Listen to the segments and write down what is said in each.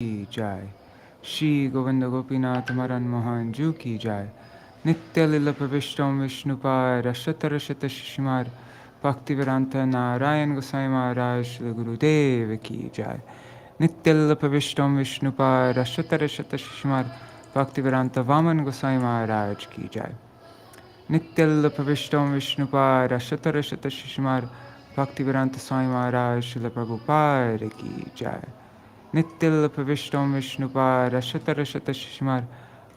की जय। श्री गोविंद गोपीनाथ मरन मोहन जू की जय। नित्य लीला प्रविष्टम विष्णुपाद रशत रशत शिशुमार भक्तिवेदांत नारायण गोसाई महाराज श्री गुरुदेव की जय। नित्य लीला प्रविष्टम विष्णुपाद रशत रशत शिशुमार भक्तिवेदांत वामन गोसाई महाराज की जय। नित्य लीला प्रविष्टम विष्णुपाद रशत रशत शिशुमार भक्तिवेदांत स्वामी महाराज श्री प्रभुपाद की जय। नित्य प्रविष्टम विष्णुपाद रशत रशत शिशुमार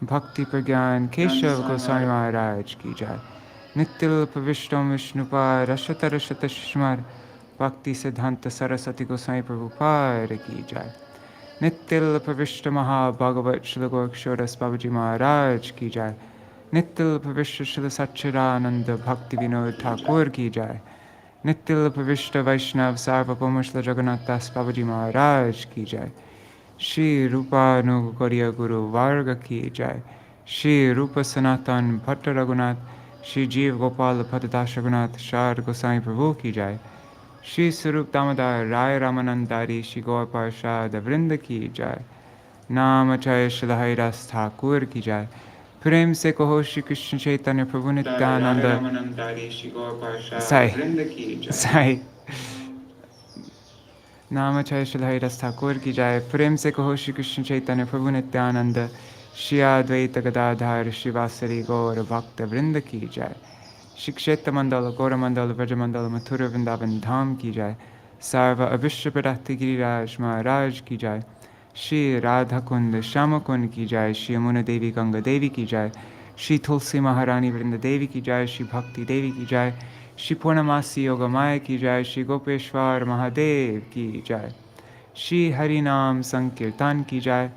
भक्ति प्रज्ञान केशव गोस्वामी महाराज की जय। नित्य प्रविष्टम विष्णुपाद रशत रशत शिशुमार भक्ति सिद्धांत सरस्वती गोस्वामी प्रभुपाद की जय। नित्य प्रविष्ट महाभागवत श्री गोरक्षोरस बाबूजी महाराज की जय। नित्य प्रविष्ट श्री सच्चिदानंद भक्ति विनोद ठाकुर की जय। नित्य प्रविष्ट वैष्णव सार्वभौम श्री जगन्नाथ दास बाबूजी महाराज की जय। श्री रूपानुगौरिया गुरु वर्ग की जय। श्री रूप सनातन भट्ट रघुनाथ श्री जीव गोपाल भट्टदास रघुनाथ शार गोसाई प्रभु की जय। श्री स्वरूप दामोदर राय रामानंदारी श्री गौर पार्षद वृंद की जय। नाम जय श्री हरिदास ठाकुर की जय। प्रेम से कहो श्री कृष्ण चैतन्य प्रभु नित्यानंद साई नाम जय श्री हरिदास ठाकुर की जय। प्रेम से कहो श्री कृष्ण चैतन्य प्रभु नित्यानंद श्री अद्वैत गदाधर श्रीवासरी गौर भक्त वृंद की जय। श्री क्षेत्र मंडल गौर मंडल ब्रज मंडल मथुर वृंदावन धाम की जय। सर्व अविश्व प्रदाति गिरिराज महाराज की जय। श्री राधा कुंद श्याम कुंद की जय। श्री यमुना देवी गंगा देवी की जय। श्री तुलसी महारानी वृंद देवी की जय। श्री भक्ति देवी की जय। श्री पूर्णमासी योगमाया की जय। श्री गोपेश्वर महादेव की जय। श्री हरिनाम संकीर्तन की जय।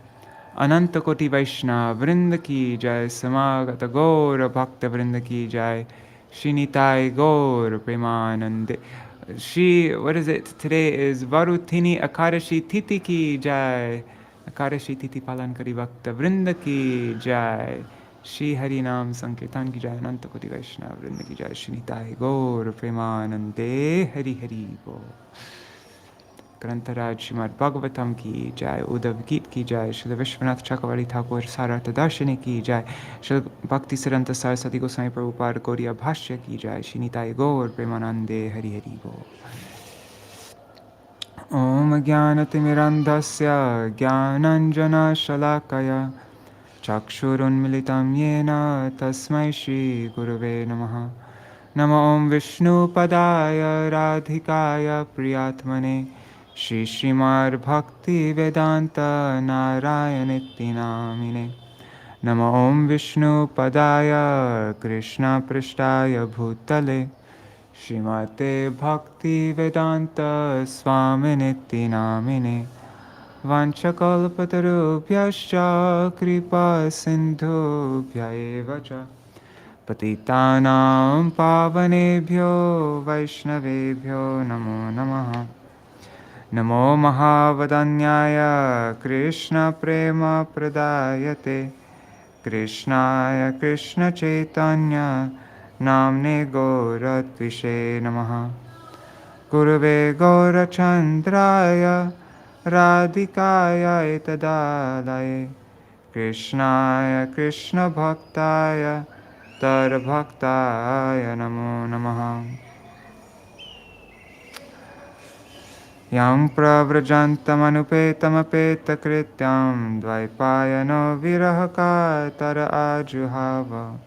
अनंत कोटि वैष्णव वृंद की जय। समागत गौर भक्त वृंद की जय। श्री निताय गौर प्रेमानंदे। She, what is it? Today is Varutini Akadashi Titi ki jai. Akadashi Titi Palan Kari Bhakta Vrinda ki jai. Shri Harinam Sankirtan ki jai. Ananta Koti Vaishnava Vrinda ki jai. Shri Nitai Gaur Premanande Hari Hari Bo. ग्रंथराज Shrimad Bhagavatam की जय। उद्धव-गीता की जय। श्री विश्वनाथ चक्रवर्ती ठाकुर सारार्थ-darśinī की जय। श्री भक्तिसिद्धांत सरस्वती गोस्वामी प्रभुपाद गौड़ीय भाष्य की जय। श्री निताय गौर प्रेमानंदे हरि हरि बोल। ओम ज्ञानतिमिरन्धस्य ज्ञानाञ्जनशलाकया चक्षुरुन्मिलितं येन तस्मै श्रीगुरवे नमः। नमो ओम विष्णुपदाय राधिकाय प्रियात्मने श्री श्रीमद् भक्ति वेदांत नारायणेति नामिने। नमो ओम विष्णुपदाय कृष्ण पृष्ठाय भूतले श्रीमते भक्ति वेदांत स्वामिनेति नामिने। वाञ्छकल्पतरुभ्यश्च कृपा सिन्धुभ्य एव च पतितानां पावनेभ्यो वैष्णवेभ्यो नमो नमः। नमो महावदन्याय कृष्णप्रेमप्रदायते कृष्णाय कृष्णचैतन्य नाम्ने गौरत्विषे नमः। गुरवे गौरचन्द्राय राधिकाय तदालये कृष्णाय कृष्णभक्ताय तरभक्ताय नमो नमः। यं प्रव्रजन्तमनुपेतमपेतकृत्यं द्वैपायनो विरहकातर आजुहाव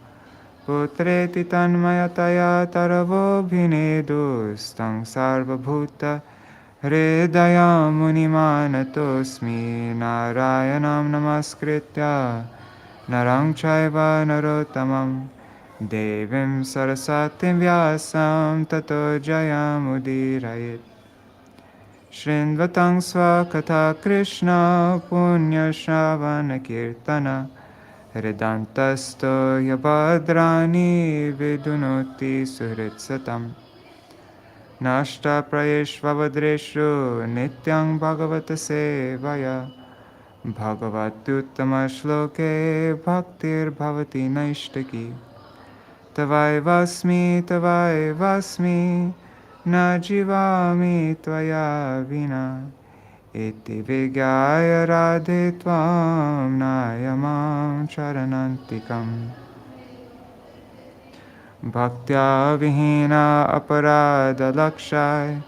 पुत्रेति तन्मयतया तरवोऽभिनेदुस्तं सर्वभूत हृदयं मुनिमानतोऽस्मि। नारायणं नमस्कृत्य नरं चैव नरोत्तमं देवीं सरस्वतीं व्यासं ततो जयमुदीरयेत्। शृण्वतं स्वकथा कृष्ण पुण्यश्रवणकीर्तन हृदन्तस्तो यभद्राणि विदुनोति सुहृत्सतम्। नष्टप्रयेष्वभद्रेषु नित्यं भगवत सेवया भगवत्युत्तमश्लोके भक्तिर्भवति नैष्टिकी। तवैवास्मि तवैवास्मि न जीवामि त्वया विना iti vigyaya radhe tvam nayamam charanantikam. Bhaktya vihina aparada lakshaya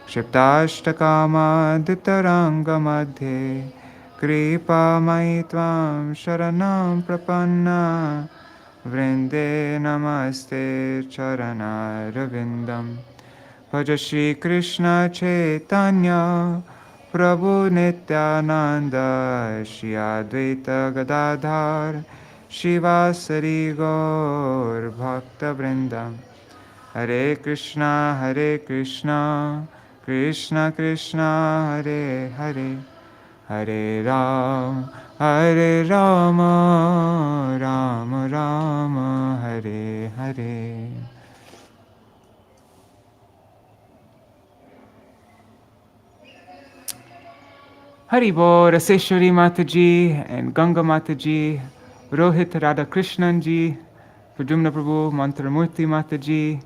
Kshiptashtakama ditaranga madhe Kripa maitvam sharanam prapanna Vrinde namaste charanaravindam Bhaja Shri Krishna Chaitanya Prabhu Nityananda Shri Advaita Gadadhar Shivasari Gaur Bhakta Vrindam Hare Krishna Krishna Krishna Hare Hare Hare Rama Rama Rama Hare Hare. Haribol, Raseshwari Mataji and Ganga Mataji, Rohit Radha Krishnanji, Pradyumna Prabhu, Mantramurti Mataji.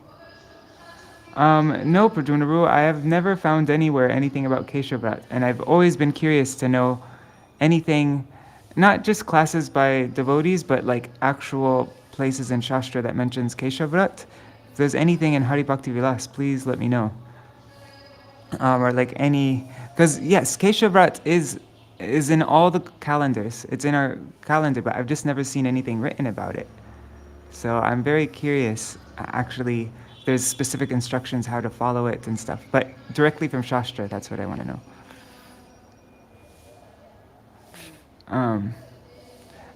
No, Pradyumna Prabhu, I have never found anywhere anything about Keshavrat, and I've always been curious to know anything, not just classes by devotees, but like actual places in Shastra that mentions Keshavrat. If there's anything in Hari Bhakti Vilas, please let me know. Or like any, because yes, Keshavrat is in all the calendars. It's in our calendar, but I've just never seen anything written about it. So I'm very curious. Actually, there's specific instructions how to follow it and stuff, but directly from Shastra, that's what I want to know.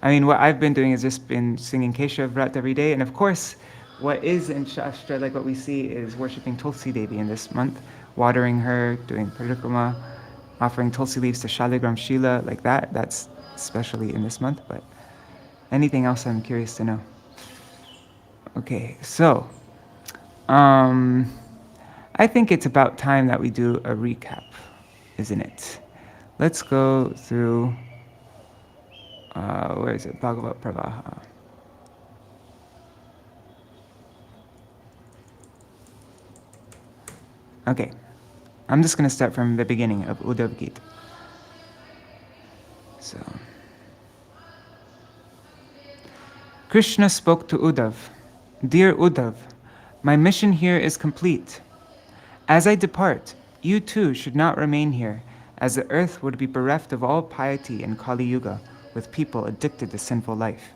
I mean, what I've been doing is just been singing Keshavrat every day, and of course, what is in Shastra, like what we see, is worshipping Tulsi Devi in this month, watering her, doing parikrama, offering Tulsi leaves to Shaligram Śrīla, like that. That's especially in this month, but anything else I'm curious to know. Okay, so, I think it's about time that we do a recap, isn't it? Let's go through, where is it? Bhagavad Pravaha. Okay, I'm just going to start from the beginning of Uddhava-gīta. So, Krishna spoke to Uddhav, "Dear Uddhav, my mission here is complete. As I depart, you too should not remain here, as the earth would be bereft of all piety in Kali Yuga, with people addicted to sinful life.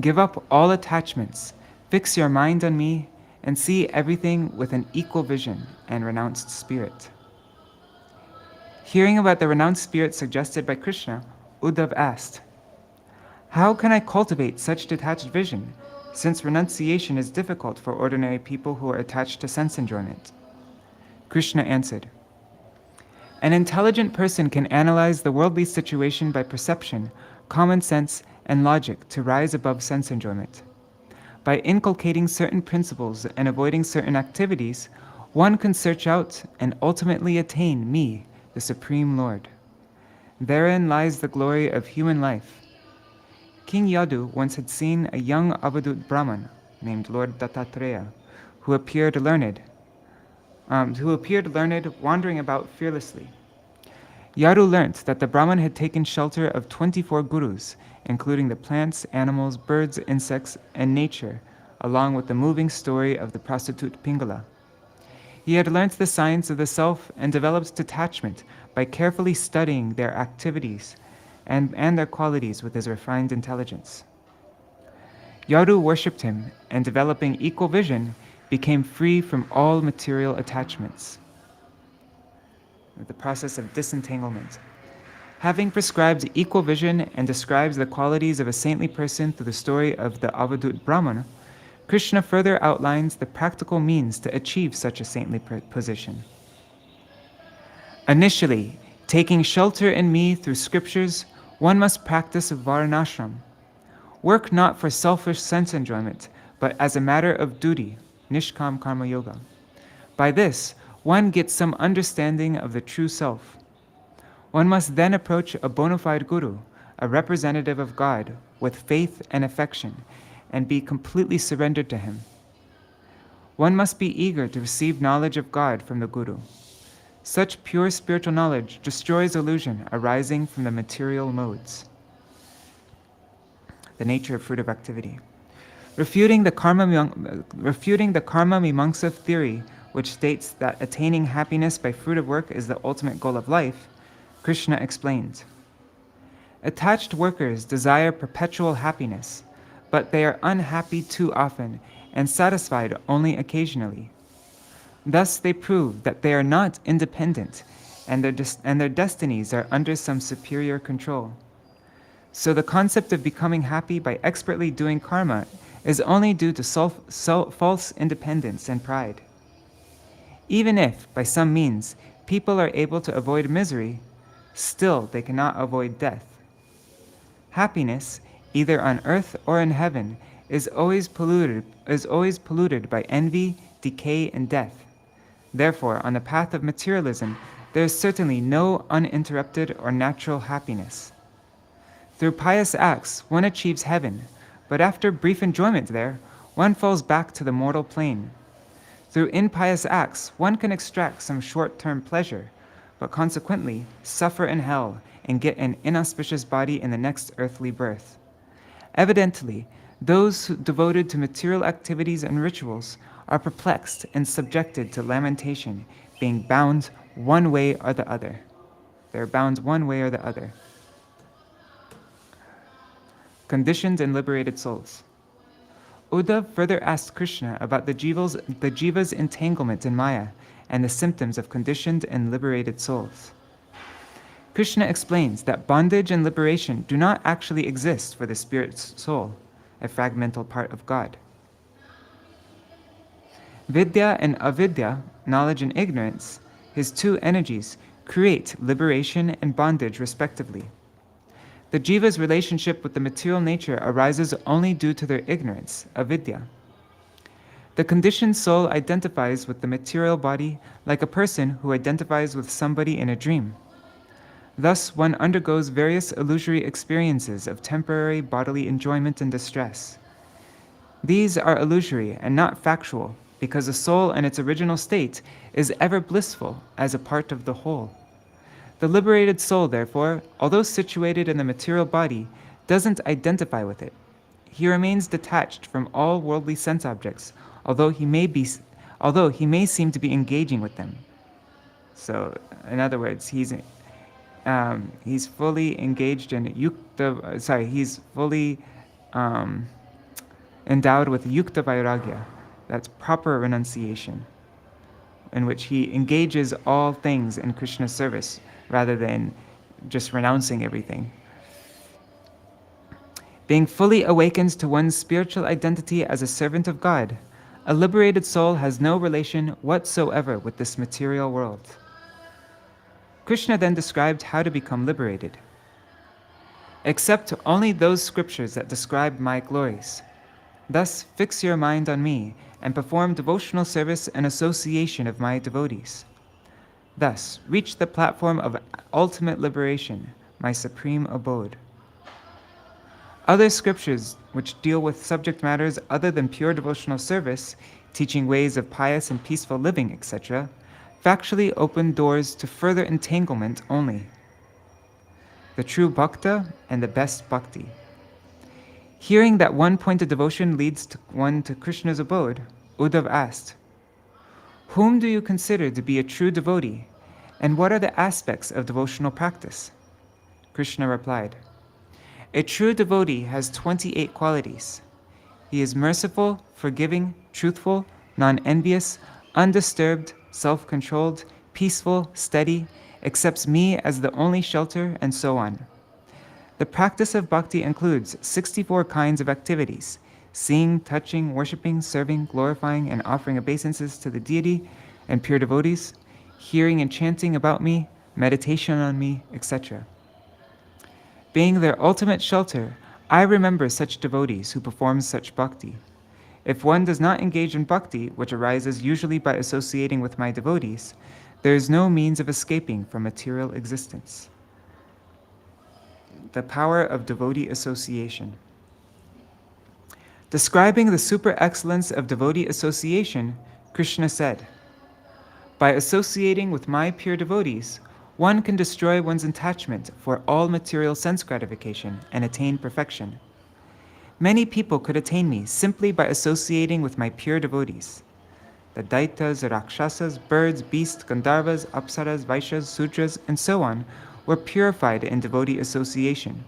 Give up all attachments, fix your mind on me, and see everything with an equal vision and renounced spirit." Hearing about the renounced spirit suggested by Krishna, Uddhav asked, "How can I cultivate such detached vision, since renunciation is difficult for ordinary people who are attached to sense enjoyment?" Krishna answered, "An intelligent person can analyze the worldly situation by perception, common sense, and logic to rise above sense enjoyment. By inculcating certain principles and avoiding certain activities, one can search out and ultimately attain me, the Supreme Lord. Therein lies the glory of human life. King Yadu once had seen a young Avadut Brahman named Lord Dattatreya, who appeared learned, wandering about fearlessly. Yadu learnt that the Brahman had taken shelter of 24 gurus, including the plants, animals, birds, insects, and nature, along with the moving story of the prostitute Pingala. He had learnt the science of the self and developed detachment by carefully studying their activities and their qualities with his refined intelligence. Yadu worshipped him, and developing equal vision, became free from all material attachments. The process of disentanglement. Having prescribed equal vision and describes the qualities of a saintly person through the story of the Avadut Brahman, Krishna further outlines the practical means to achieve such a saintly position. Initially, taking shelter in me through scriptures, one must practice varnashram. Work not for selfish sense enjoyment, but as a matter of duty, nishkam karma yoga. By this, one gets some understanding of the true self. One must then approach a bona fide guru, a representative of God, with faith and affection, and be completely surrendered to him. One must be eager to receive knowledge of God from the guru. Such pure spiritual knowledge destroys illusion arising from the material modes. The nature of fruitive activity. Refuting the karma mimamsa theory, which states that attaining happiness by fruitive work is the ultimate goal of life, Krishna explains. Attached workers desire perpetual happiness, but they are unhappy too often and satisfied only occasionally. Thus they prove that they are not independent and their destinies are under some superior control. So the concept of becoming happy by expertly doing karma is only due to false independence and pride. Even if, by some means, people are able to avoid misery, still they cannot avoid death. Happiness, either on earth or in heaven, is always polluted by envy, decay, and death. Therefore, on the path of materialism, there is certainly no uninterrupted or natural happiness. Through pious acts, one achieves heaven, but after brief enjoyment there, one falls back to the mortal plane. Through impious acts, one can extract some short-term pleasure, but consequently suffer in hell and get an inauspicious body in the next earthly birth. Evidently, those devoted to material activities and rituals are perplexed and subjected to lamentation, being bound one way or the other. They're bound one way or the other. Conditioned and liberated souls. Uddhava further asked Krishna about the jiva's entanglement in Maya and the symptoms of conditioned and liberated souls. Krishna explains that bondage and liberation do not actually exist for the spirit's soul, a fragmental part of God. Vidya and avidya, knowledge and ignorance, his two energies, create liberation and bondage respectively. The jiva's relationship with the material nature arises only due to their ignorance, avidya. The conditioned soul identifies with the material body like a person who identifies with somebody in a dream. Thus, one undergoes various illusory experiences of temporary bodily enjoyment and distress. These are illusory and not factual, because the soul in its original state is ever blissful as a part of the whole. The liberated soul, therefore, although situated in the material body, doesn't identify with it. He remains detached from all worldly sense objects, although he may seem to be engaging with them. So, in other words, he's fully engaged in he's fully endowed with yukta vairagya. That's proper renunciation, in which he engages all things in Krishna's service, rather than just renouncing everything. Being fully awakened to one's spiritual identity as a servant of God, a liberated soul has no relation whatsoever with this material world. Krishna then described how to become liberated. Accept only those scriptures that describe my glories. Thus fix your mind on me and perform devotional service and association of my devotees. Thus, reach the platform of ultimate liberation, my supreme abode. Other scriptures which deal with subject matters other than pure devotional service, teaching ways of pious and peaceful living, etc., factually open doors to further entanglement only. The true bhakta and the best bhakti. Hearing that one point of devotion leads one to Krishna's abode, Uddhava asked, "Whom do you consider to be a true devotee, and what are the aspects of devotional practice?" Krishna replied, "A true devotee has 28 qualities. He is merciful, forgiving, truthful, non-envious, undisturbed, self-controlled, peaceful, steady, accepts me as the only shelter, and so on." The practice of bhakti includes 64 kinds of activities: seeing, touching, worshipping, serving, glorifying, and offering obeisances to the deity and pure devotees, hearing and chanting about me, meditation on me, etc. Being their ultimate shelter, I remember such devotees who perform such bhakti. If one does not engage in bhakti, which arises usually by associating with my devotees, there is no means of escaping from material existence. The power of devotee association. Describing the super excellence of devotee association, Krishna said, By associating with my pure devotees, one can destroy one's attachment for all material sense gratification and attain perfection. Many people could attain me simply by associating with my pure devotees. The Daitas, Rakshasas, birds, beasts, Gandharvas, Apsaras, Vaishyas, Sudras, and so on were purified in devotee association.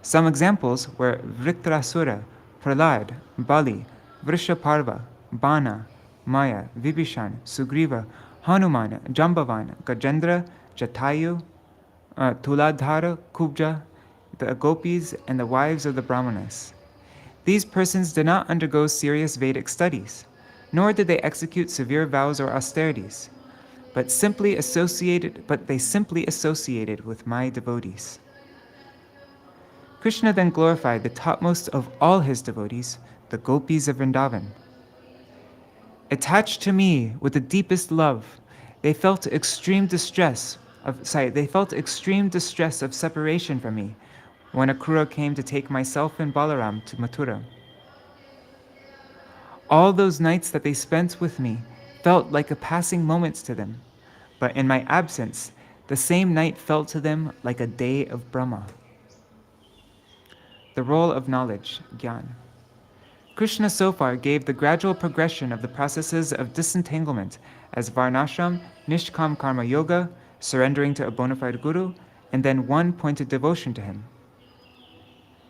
Some examples were Vritrasura, Prahlad, Bali, Vrishaparva, Bana, Maya, Vibhishan, Sugriva, Hanuman, Jambavan, Gajendra, Jatayu, Tuladhara, Kubja, the gopis, and the wives of the Brahmanas. These persons did not undergo serious Vedic studies, nor did they execute severe vows or austerities, but they simply associated with my devotees. Krishna then glorified the topmost of all his devotees, the gopis of Vrindavan. Attached to me with the deepest love, they felt extreme distress of separation from me when Ṭhākura came to take myself and Balaram to Mathura. All those nights that they spent with me felt like a passing moment to them, but in my absence, the same night felt to them like a day of Brahmā. The role of knowledge, Gyan. Krishna so far gave the gradual progression of the processes of disentanglement as Varnashram, Nishkam Karma Yoga, surrendering to a bona fide guru, and then one-pointed devotion to him.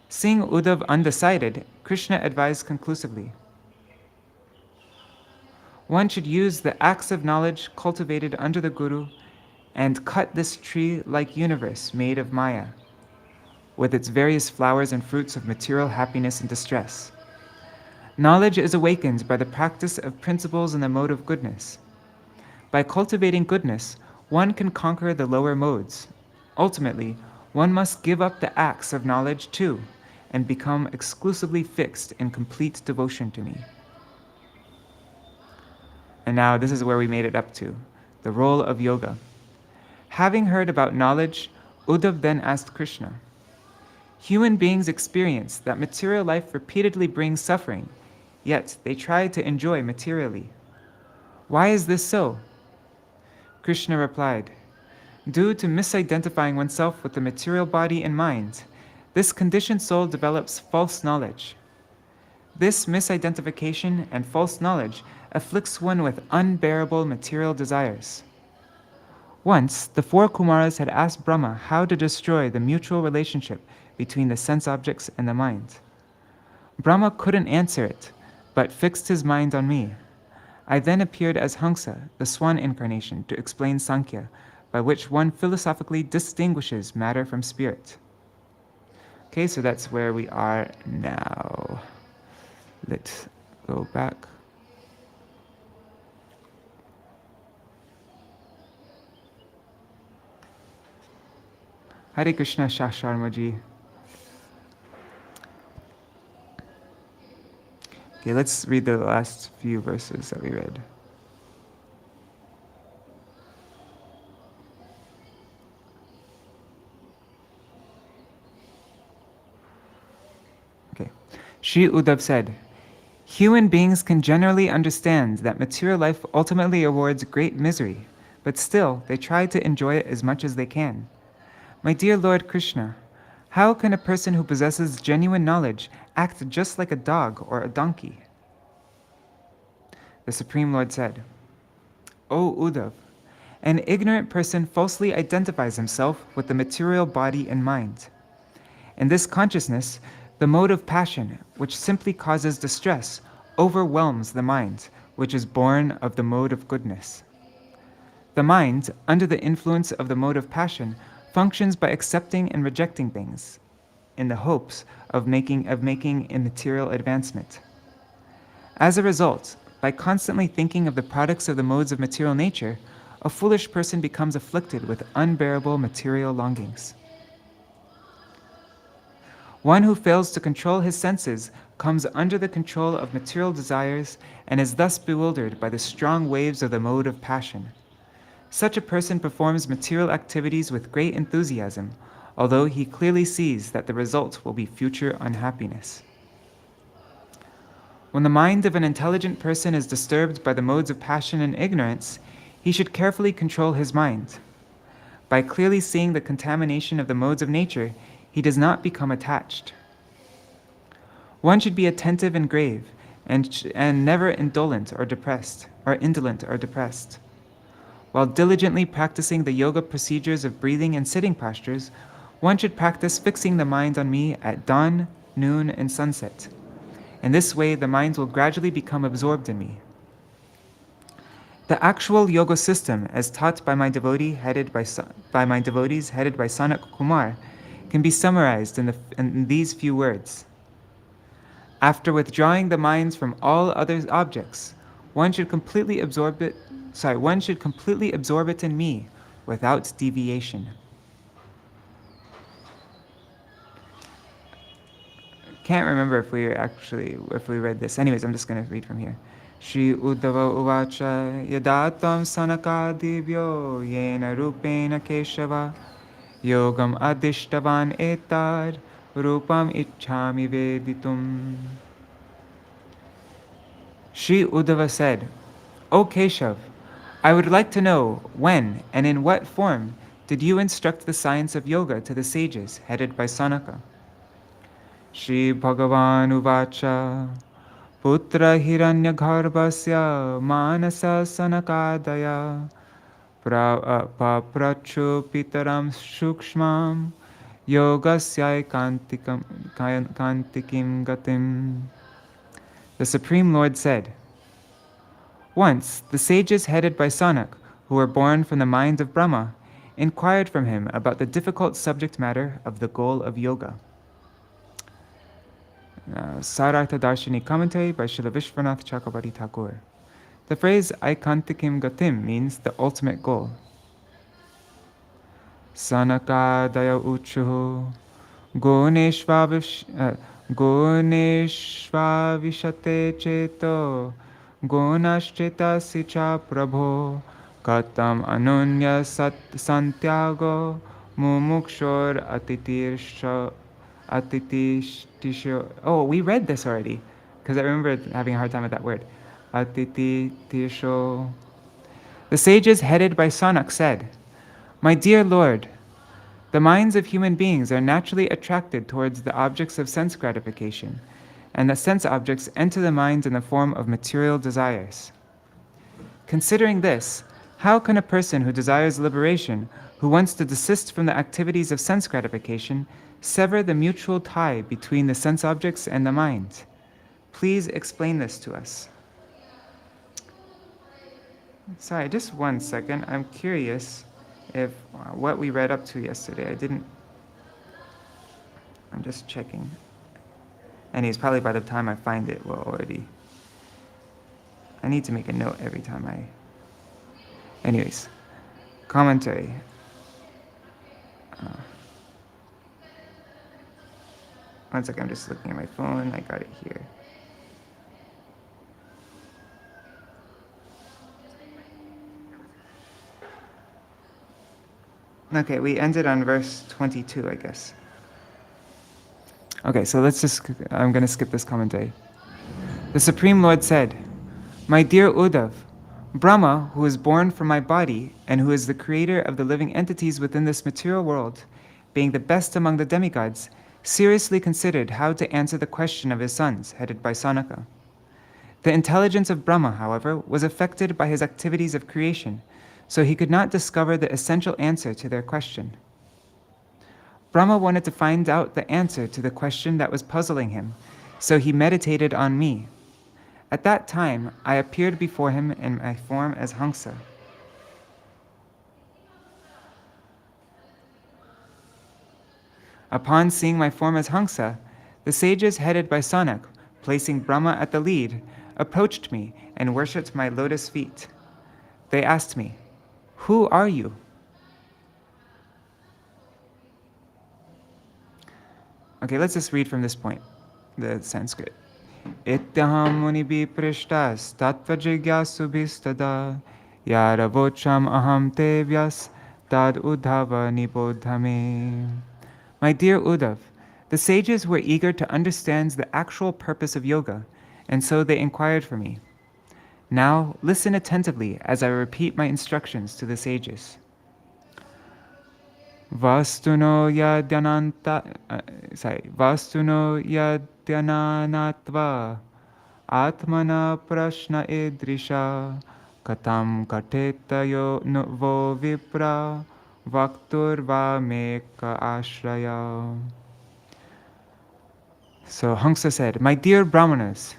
Seeing Uddhava undecided, Krishna advised conclusively, one should use the axe of knowledge cultivated under the guru and cut this tree-like universe made of Maya, with its various flowers and fruits of material happiness and distress. Knowledge is awakened by the practice of principles in the mode of goodness. By cultivating goodness, one can conquer the lower modes. Ultimately, one must give up the axe of knowledge too, and become exclusively fixed in complete devotion to me. And now this is where we made it up to, the role of yoga. Having heard about knowledge, Uddhava then asked Krishna, human beings experience that material life repeatedly brings suffering, yet they try to enjoy materially. Why is this so? Krishna replied, due to misidentifying oneself with the material body and mind, this conditioned soul develops false knowledge. This misidentification and false knowledge afflicts one with unbearable material desires. Once, the four Kumaras had asked Brahma how to destroy the mutual relationship between the sense objects and the mind. Brahma couldn't answer it, but fixed his mind on me. I then appeared as Haṁsa, the swan incarnation, to explain Sankhya, by which one philosophically distinguishes matter from spirit. Okay, so that's where we are now. Let's go back. Hare Krishna, Shah Sharmaji. Okay, let's read the last few verses that we read. Okay. Sri Uddhava said, human beings can generally understand that material life ultimately awards great misery, but still they try to enjoy it as much as they can. My dear Lord Krishna, how can a person who possesses genuine knowledge act just like a dog or a donkey? The Supreme Lord said, O Uddhava, an ignorant person falsely identifies himself with the material body and mind. In this consciousness, the mode of passion, which simply causes distress, overwhelms the mind, which is born of the mode of goodness. The mind, under the influence of the mode of passion, functions by accepting and rejecting things, in the hopes of making immaterial advancement. As a result, by constantly thinking of the products of the modes of material nature, a foolish person becomes afflicted with unbearable material longings. One who fails to control his senses comes under the control of material desires and is thus bewildered by the strong waves of the mode of passion. Such a person performs material activities with great enthusiasm, although he clearly sees that the result will be future unhappiness. When the mind of an intelligent person is disturbed by the modes of passion and ignorance, he should carefully control his mind. By clearly seeing the contamination of the modes of nature, he does not become attached. One should be attentive and grave, and never indolent or depressed. While diligently practicing the yoga procedures of breathing and sitting postures, one should practice fixing the mind on me at dawn, noon, and sunset. In this way, the mind will gradually become absorbed in me. The actual yoga system, as taught by my devotees headed by Sanat Kumar, can be summarized in these few words. After withdrawing the minds from all other objects, one should completely absorb it in me without deviation. Can't remember if we read this. Anyways, I'm just going to read from here. Shri Uddhava-uvacha yadatam sanakadibhyo yena rupena keshava yogam adishtavan etad rupam ichhami veditum. Shri Uddhava said, O Keshav, I would like to know when and in what form did you instruct the science of yoga to the sages headed by Sanaka? Shri Bhagavan uvacha putra hiranyagarbhasya manasa sanakadaya paprachu pitaram shukshmam yogasya kantikim gatim. The Supreme Lord said, once the sages headed by Sanak, who were born from the mind of Brahmā, inquired from him about the difficult subject matter of the goal of yoga. Sārārtha-darśinī commentary by Śrīla Viśvanātha Cakravartī Ṭhākura. The phrase Aikantikim Gatim means the ultimate goal. Sanakadaya uchuhu goneshvavishate cheto gonashcheta cha prabho katam anunya santyago mumukshor atitisho. Oh, we read this already, because I remember having a hard time with that word. Atitisho. The sages headed by Sanak said, my dear Lord, the minds of human beings are naturally attracted towards the objects of sense gratification, and the sense objects enter the mind in the form of material desires. Considering this, how can a person who desires liberation, who wants to desist from the activities of sense gratification, sever the mutual tie between the sense objects and the mind? Please explain this to us. Sorry, just 1 second. I'm curious if what we read up to yesterday, I'm just checking. Anyways, probably by the time I find it, we'll already, I need to make a note every time anyways, commentary. One second, I'm just looking at my phone. I got it here. Okay, we ended on verse 22, I guess. Okay, so I'm going to skip this commentary. The Supreme Lord said, my dear Uddhav, Brahmā, who is born from my body and who is the creator of the living entities within this material world, being the best among the demigods, seriously considered how to answer the question of his sons, headed by Sanaka. The intelligence of Brahmā, however, was affected by his activities of creation, so he could not discover the essential answer to their question. Brahmā wanted to find out the answer to the question that was puzzling him, so he meditated on me. At that time, I appeared before him in my form as Haṁsa. Upon seeing my form as Haṁsa, the sages headed by Sanak, placing Brahmā at the lead, approached me and worshipped my lotus feet. They asked me, who are you? Okay, let's just read from this point, the Sanskrit. Ityaham munibhi prishtas tattva jigyasubhistada yaravocham aham tevyas tad Uddhava nibodhame. My dear Uddhav, the sages were eager to understand the actual purpose of yoga, and so they inquired for me. Now listen attentively as I repeat my instructions to the sages. Vastuno yadyananatva atmana prashna idrisha katam katetayo vo vipra vaktur va meka ashraya. So Haṁsa said, "My dear Brahmanas,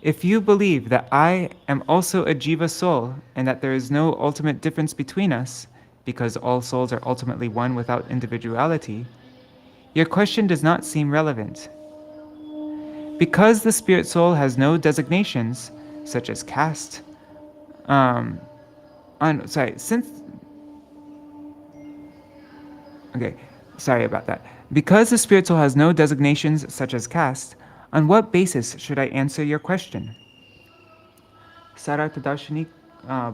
if you believe that I am also a jiva soul and that there is no ultimate difference between us, because all souls are ultimately one without individuality, your question does not seem relevant. Because the spirit soul has no designations, such as caste, Because the spirit soul has no designations such as caste, on what basis should I answer your question?" Sārārtha-darśinī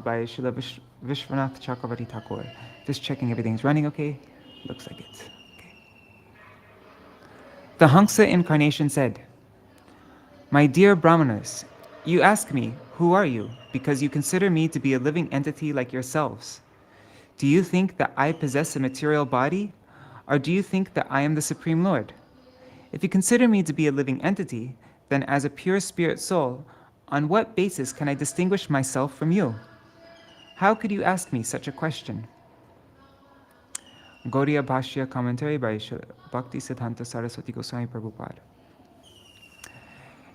by Śrīla Viśvanātha Cakravartī Ṭhākura. Just checking everything's running okay. Looks like it. Okay. The Haṁsa incarnation said, "My dear Brahmanas, you ask me, 'Who are you?' because you consider me to be a living entity like yourselves. Do you think that I possess a material body? Or do you think that I am the Supreme Lord? If you consider me to be a living entity, then as a pure spirit soul, on what basis can I distinguish myself from you? How could you ask me such a question?" Gauḍīya Bhāṣya commentary by Bhaktisiddhānta Sarasvatī Gosvāmī Prabhupāda.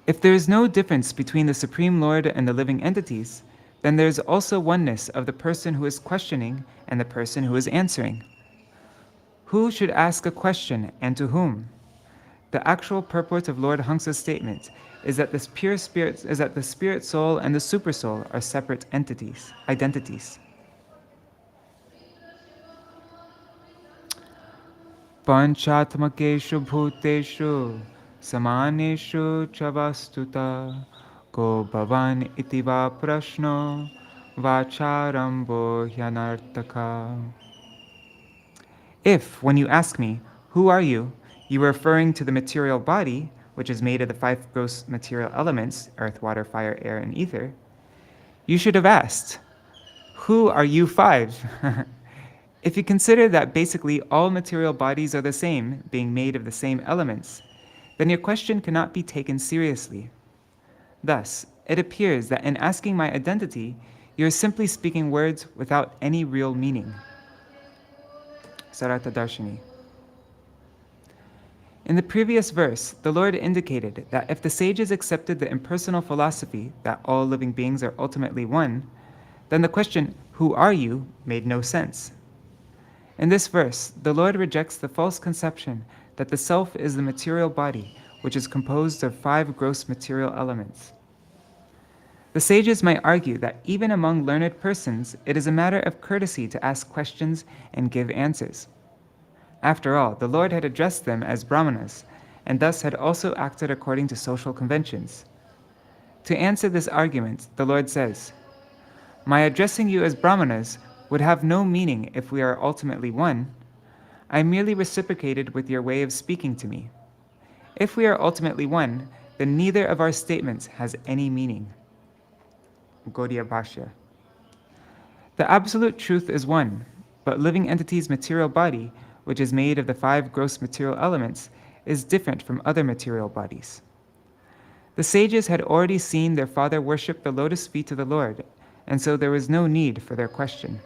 If there is no difference between the Supreme Lord and the living entities, then there is also oneness of the person who is questioning and the person who is answering. Who should ask a question and to whom? The actual purport of Lord Haṁsa's statement is that the spirit soul and the super soul are separate identities. Panchatmakeshu bhuteshu samaneshu chavastuta ko bhavan iti va prashno vacharambo hyanartaka. If, when you ask me, "Who are you?" you are referring to the material body, which is made of the 5 gross material elements, earth, water, fire, air, and ether, you should have asked, "Who are you 5? If you consider that basically all material bodies are the same, being made of the same elements, then your question cannot be taken seriously. Thus, it appears that in asking my identity, you are simply speaking words without any real meaning. Sārārtha-darśinī. In the previous verse, the Lord indicated that if the sages accepted the impersonal philosophy that all living beings are ultimately one, then the question, "Who are you?" made no sense. In this verse, the Lord rejects the false conception that the self is the material body, which is composed of 5 gross material elements. The sages might argue that even among learned persons, it is a matter of courtesy to ask questions and give answers. After all, the Lord had addressed them as Brahmanas, and thus had also acted according to social conventions. To answer this argument, the Lord says, "My addressing you as Brahmanas would have no meaning if we are ultimately one. I merely reciprocated with your way of speaking to me. If we are ultimately one, then neither of our statements has any meaning." Gauḍīya Bhāṣya. The absolute truth is one, but living entity's material body, which is made of the 5 gross material elements, is different from other material bodies. The sages had already seen their father worship the lotus feet of the Lord, and so there was no need for their question.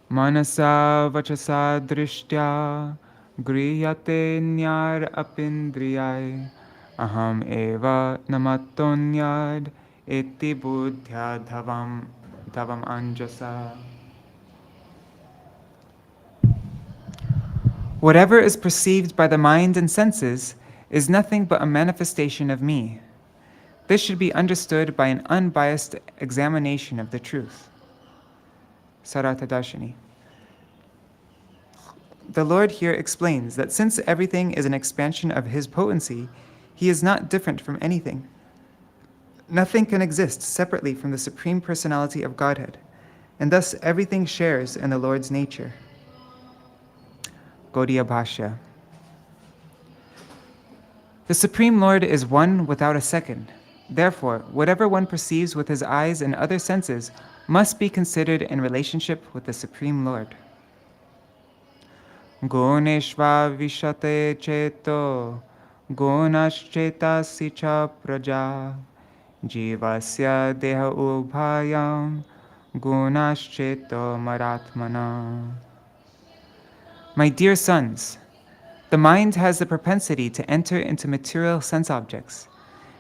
Manasa vachasa drishtya griyate nyar apindriyai aham eva namatonyad eti buddhya dhavam anjasa. Whatever is perceived by the mind and senses is nothing but a manifestation of me. This should be understood by an unbiased examination of the truth. Sārārtha-darśinī. The Lord here explains that since everything is an expansion of His potency, He is not different from anything. Nothing can exist separately from the Supreme Personality of Godhead, and thus everything shares in the Lord's nature. Gauḍīya Bhāṣya. The Supreme Lord is one without a second. Therefore, whatever one perceives with his eyes and other senses must be considered in relationship with the Supreme Lord. Guneshva vishate cheto, gunashchetasi cha praja, jivasya deha ubhayam, gunashcheto maratmana. My dear sons, the mind has the propensity to enter into material sense objects,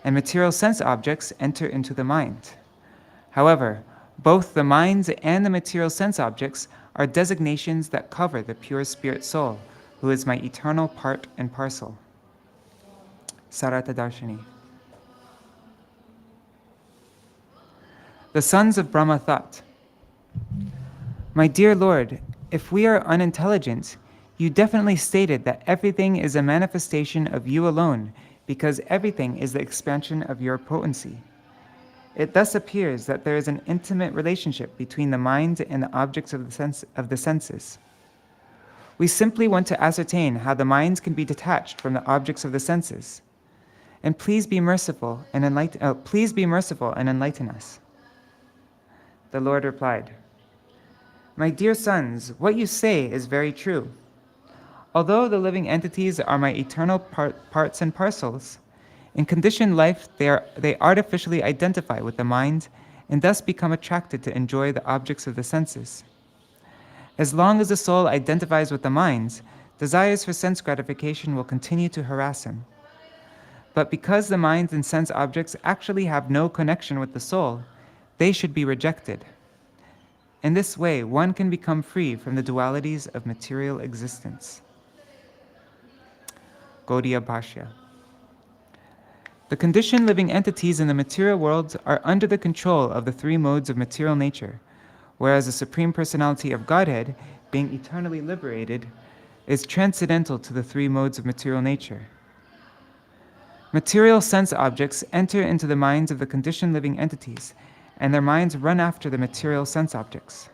and material sense objects enter into the mind. However, both the mind and the material sense objects are designations that cover the pure spirit soul, who is my eternal part and parcel. Sārārtha-darśinī. The sons of Brahmā thought, my dear Lord, if we are unintelligent, you definitely stated that everything is a manifestation of you alone, because everything is the expansion of your potency. It thus appears that there is an intimate relationship between the mind and the objects of the senses. We simply want to ascertain how the mind can be detached from the objects of the senses. And please be merciful and enlighten us. The Lord replied, my dear sons, what you say is very true. Although the living entities are my eternal parts and parcels, in conditioned life, they artificially identify with the mind and thus become attracted to enjoy the objects of the senses. As long as the soul identifies with the mind, desires for sense gratification will continue to harass him. But because the mind and sense objects actually have no connection with the soul, they should be rejected. In this way, one can become free from the dualities of material existence. Gauḍīya Bhāṣya. The conditioned living entities in the material world are under the control of the three modes of material nature, whereas the Supreme Personality of Godhead, being eternally liberated, is transcendental to the three modes of material nature. Material sense objects enter into the minds of the conditioned living entities, and their minds run after the material sense objects.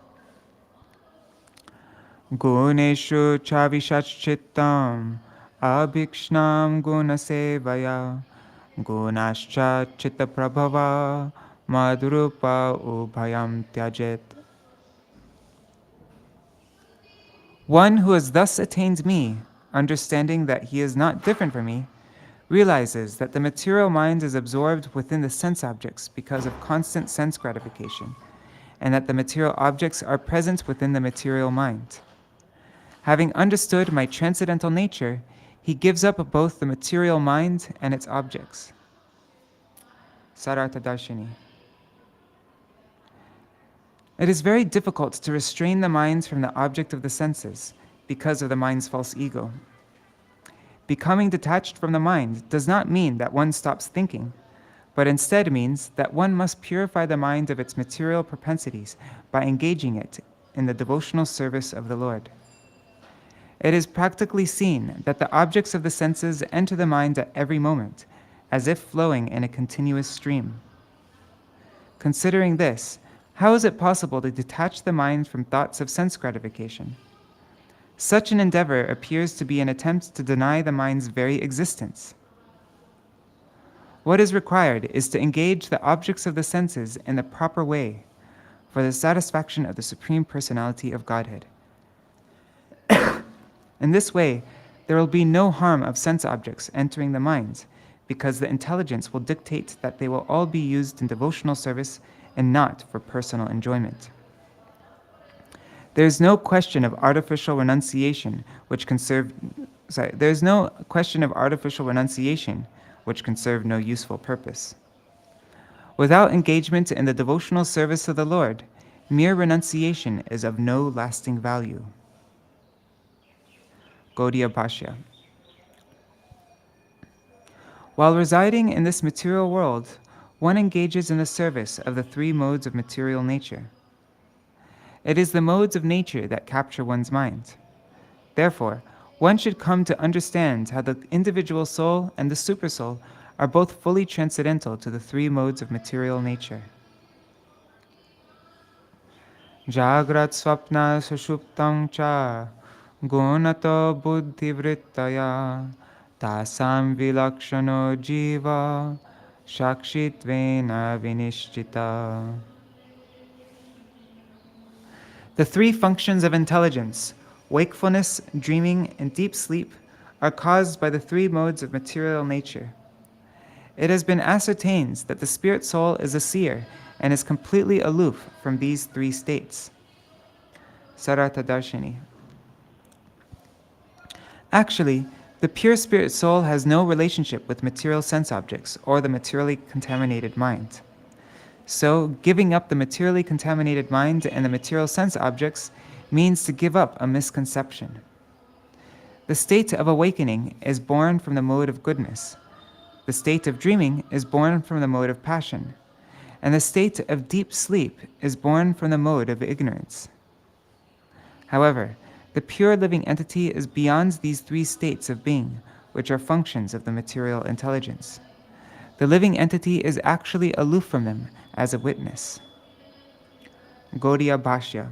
Guneshu chavishachittam abhikshnam gunasevaya gunascha chitta prabhava madhurupa ubhayam tyajet. One who has thus attained me, understanding that he is not different from me, realizes that the material mind is absorbed within the sense objects because of constant sense gratification, and that the material objects are present within the material mind. Having understood my transcendental nature, he gives up both the material mind and its objects. Sārārtha-darśinī. It is very difficult to restrain the mind from the object of the senses because of the mind's false ego. Becoming detached from the mind does not mean that one stops thinking, but instead means that one must purify the mind of its material propensities by engaging it in the devotional service of the Lord. It is practically seen that the objects of the senses enter the mind at every moment, as if flowing in a continuous stream. Considering this, how is it possible to detach the mind from thoughts of sense gratification? Such an endeavor appears to be an attempt to deny the mind's very existence. What is required is to engage the objects of the senses in the proper way for the satisfaction of the Supreme Personality of Godhead. In this way, there will be no harm of sense objects entering the mind, because the intelligence will dictate that they will all be used in devotional service and not for personal enjoyment. There is no question of artificial renunciation which can serve no useful purpose. Without engagement in the devotional service of the Lord, mere renunciation is of no lasting value. Gauḍīya Bhāṣya. While residing in this material world, one engages in the service of the three modes of material nature. It is the modes of nature that capture one's mind. Therefore, one should come to understand how the individual soul and the supersoul are both fully transcendental to the three modes of material nature. Jagrat swapna sushuptam cha gunato buddhi vrittaya tasam vilakshano jiva shakshitvena vinishtita. The three functions of intelligence, wakefulness, dreaming, and deep sleep, are caused by the three modes of material nature. It has been ascertained that the spirit soul is a seer and is completely aloof from these three states. Sārārtha-darśinī. Actually, the pure spirit soul has no relationship with material sense objects or the materially contaminated mind. So, giving up the materially contaminated mind and the material sense objects means to give up a misconception. The state of awakening is born from the mode of goodness. The state of dreaming is born from the mode of passion. And the state of deep sleep is born from the mode of ignorance. However, the pure living entity is beyond these three states of being, which are functions of the material intelligence. The living entity is actually aloof from them as a witness. Gauḍīya Bhāṣya.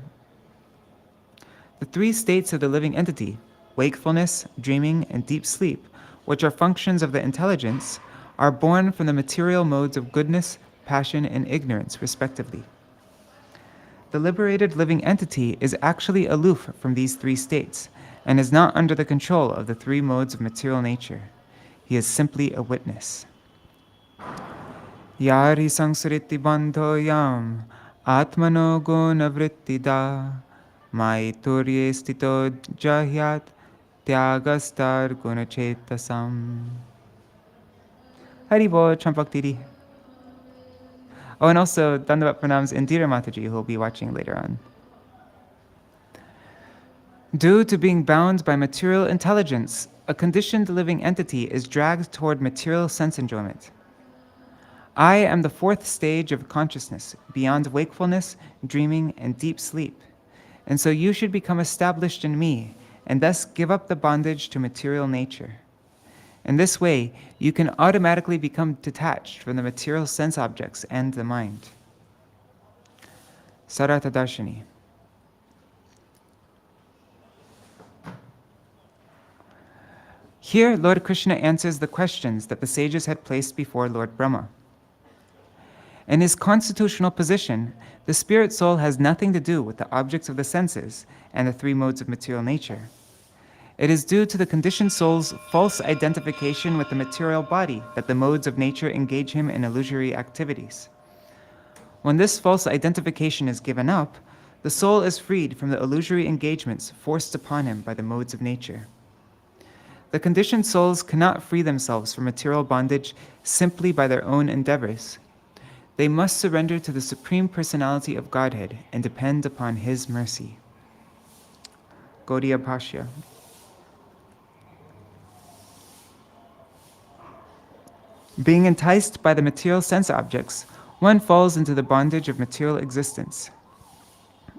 The three states of the living entity, wakefulness, dreaming, and deep sleep, which are functions of the intelligence, are born from the material modes of goodness, passion, and ignorance, respectively. The liberated living entity is actually aloof from these three states and is not under the control of the three modes of material nature. He is simply a witness. Yari sangsariti bandho yam atmano guna vrittida maiturye stito jahyat tyagastar gunachetasam. Haribo Champaktiri. Oh, and also Dandavat Pranams Indira Mataji, who will be watching later on. Due to being bound by material intelligence, a conditioned living entity is dragged toward material sense enjoyment. I am the fourth stage of consciousness, beyond wakefulness, dreaming, and deep sleep. And so you should become established in me, and thus give up the bondage to material nature. In this way, you can automatically become detached from the material sense objects and the mind. Sārārtha-darśinī. Here, Lord Krishna answers the questions that the sages had placed before Lord Brahmā. In his constitutional position, the spirit soul has nothing to do with the objects of the senses and the three modes of material nature. It is due to the conditioned soul's false identification with the material body that the modes of nature engage him in illusory activities. When this false identification is given up, the soul is freed from the illusory engagements forced upon him by the modes of nature. The conditioned souls cannot free themselves from material bondage simply by their own endeavors. They must surrender to the Supreme Personality of Godhead and depend upon His mercy. Gauḍīya Bhāṣya. Being enticed by the material sense objects, one falls into the bondage of material existence.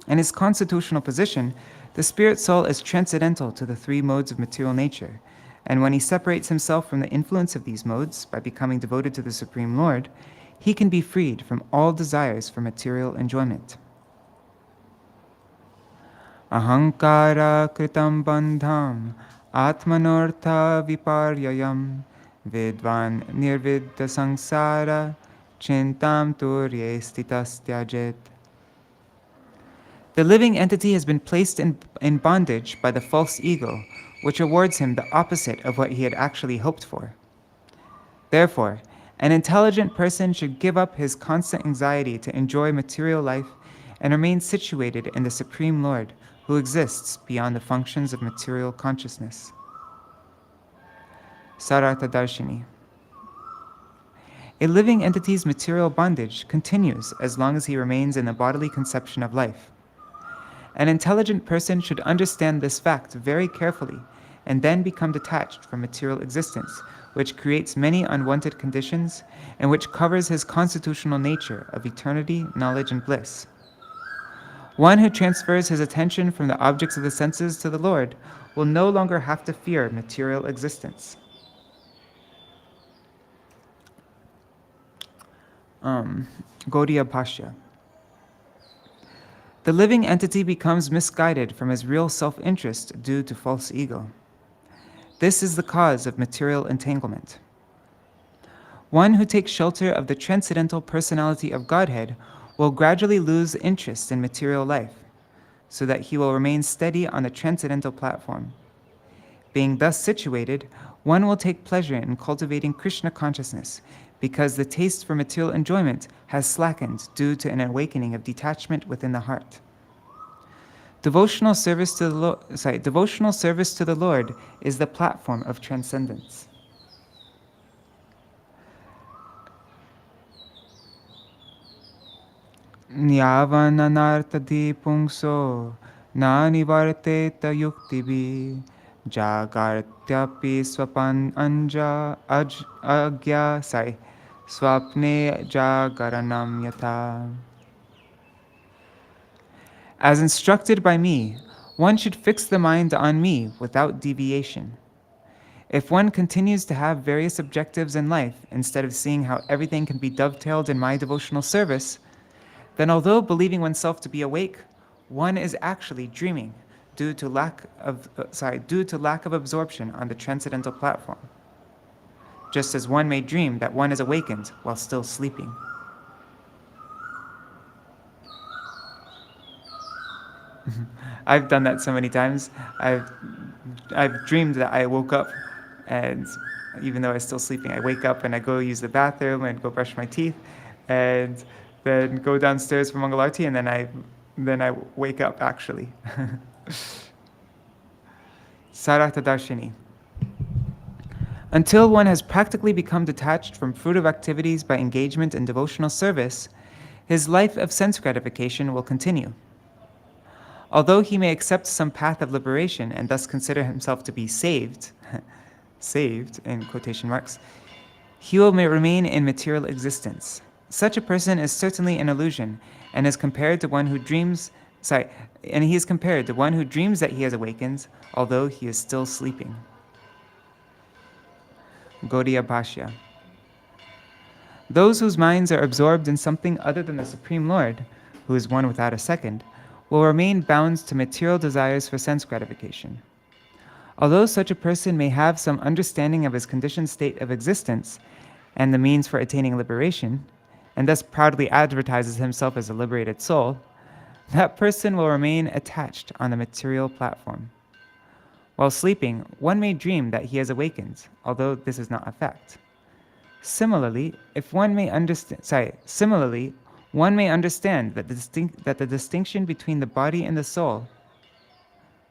In his constitutional position, the spirit soul is transcendental to the three modes of material nature, and when he separates himself from the influence of these modes by becoming devoted to the Supreme Lord, he can be freed from all desires for material enjoyment. Ahankara kritam bandham atmanortha viparyayam vidvan nirvidya sangsara chintam turye stitastyajit. The living entity has been placed in bondage by the false ego, which awards him the opposite of what he had actually hoped for. Therefore, an intelligent person should give up his constant anxiety to enjoy material life and remain situated in the Supreme Lord, who exists beyond the functions of material consciousness. Sārārtha-darśinī. A living entity's material bondage continues as long as he remains in the bodily conception of life. An intelligent person should understand this fact very carefully and then become detached from material existence, which creates many unwanted conditions and which covers his constitutional nature of eternity, knowledge, and bliss. One who transfers his attention from the objects of the senses to the Lord will no longer have to fear material existence. Gauḍīya Bhāṣya. The living entity becomes misguided from his real self-interest due to false ego. This is the cause of material entanglement. One who takes shelter of the transcendental personality of Godhead will gradually lose interest in material life, so that he will remain steady on the transcendental platform. Being thus situated, one will take pleasure in cultivating Krishna consciousness, because the taste for material enjoyment has slackened due to an awakening of detachment within the heart. Devotional service to the Lord is the platform of transcendence. Nyavananartadi pungso na nivarteta yuktibi jagartyapi swapan anja agya swapne jagaranam yata. As instructed by me, one should fix the mind on me without deviation. If one continues to have various objectives in life instead of seeing how everything can be dovetailed in my devotional service, then although believing oneself to be awake, one is actually dreaming due to lack of absorption on the transcendental platform, just as one may dream that one is awakened while still sleeping. I've done that so many times. I've dreamed that I woke up, and even though I was still sleeping, I wake up and I go use the bathroom and go brush my teeth, and then go downstairs for Mangalarti, and then I wake up actually. Sārārtha-darśinī. Until one has practically become detached from fruitive activities by engagement in devotional service, his life of sense gratification will continue. Although he may accept some path of liberation and thus consider himself to be saved, saved in quotation marks, he will remain in material existence. Such a person is certainly an illusion, and is compared to one who dreams. He is compared to one who dreams that he has awakened, although he is still sleeping. Gauḍīya Bhāṣya. Those whose minds are absorbed in something other than the Supreme Lord, who is one without a second, will remain bound to material desires for sense gratification. Although such a person may have some understanding of his conditioned state of existence and the means for attaining liberation, and thus proudly advertises himself as a liberated soul, that person will remain attached on the material platform. While sleeping, one may dream that he has awakened, although this is not a fact. Similarly, one may understand that the distinction between the body and the soul.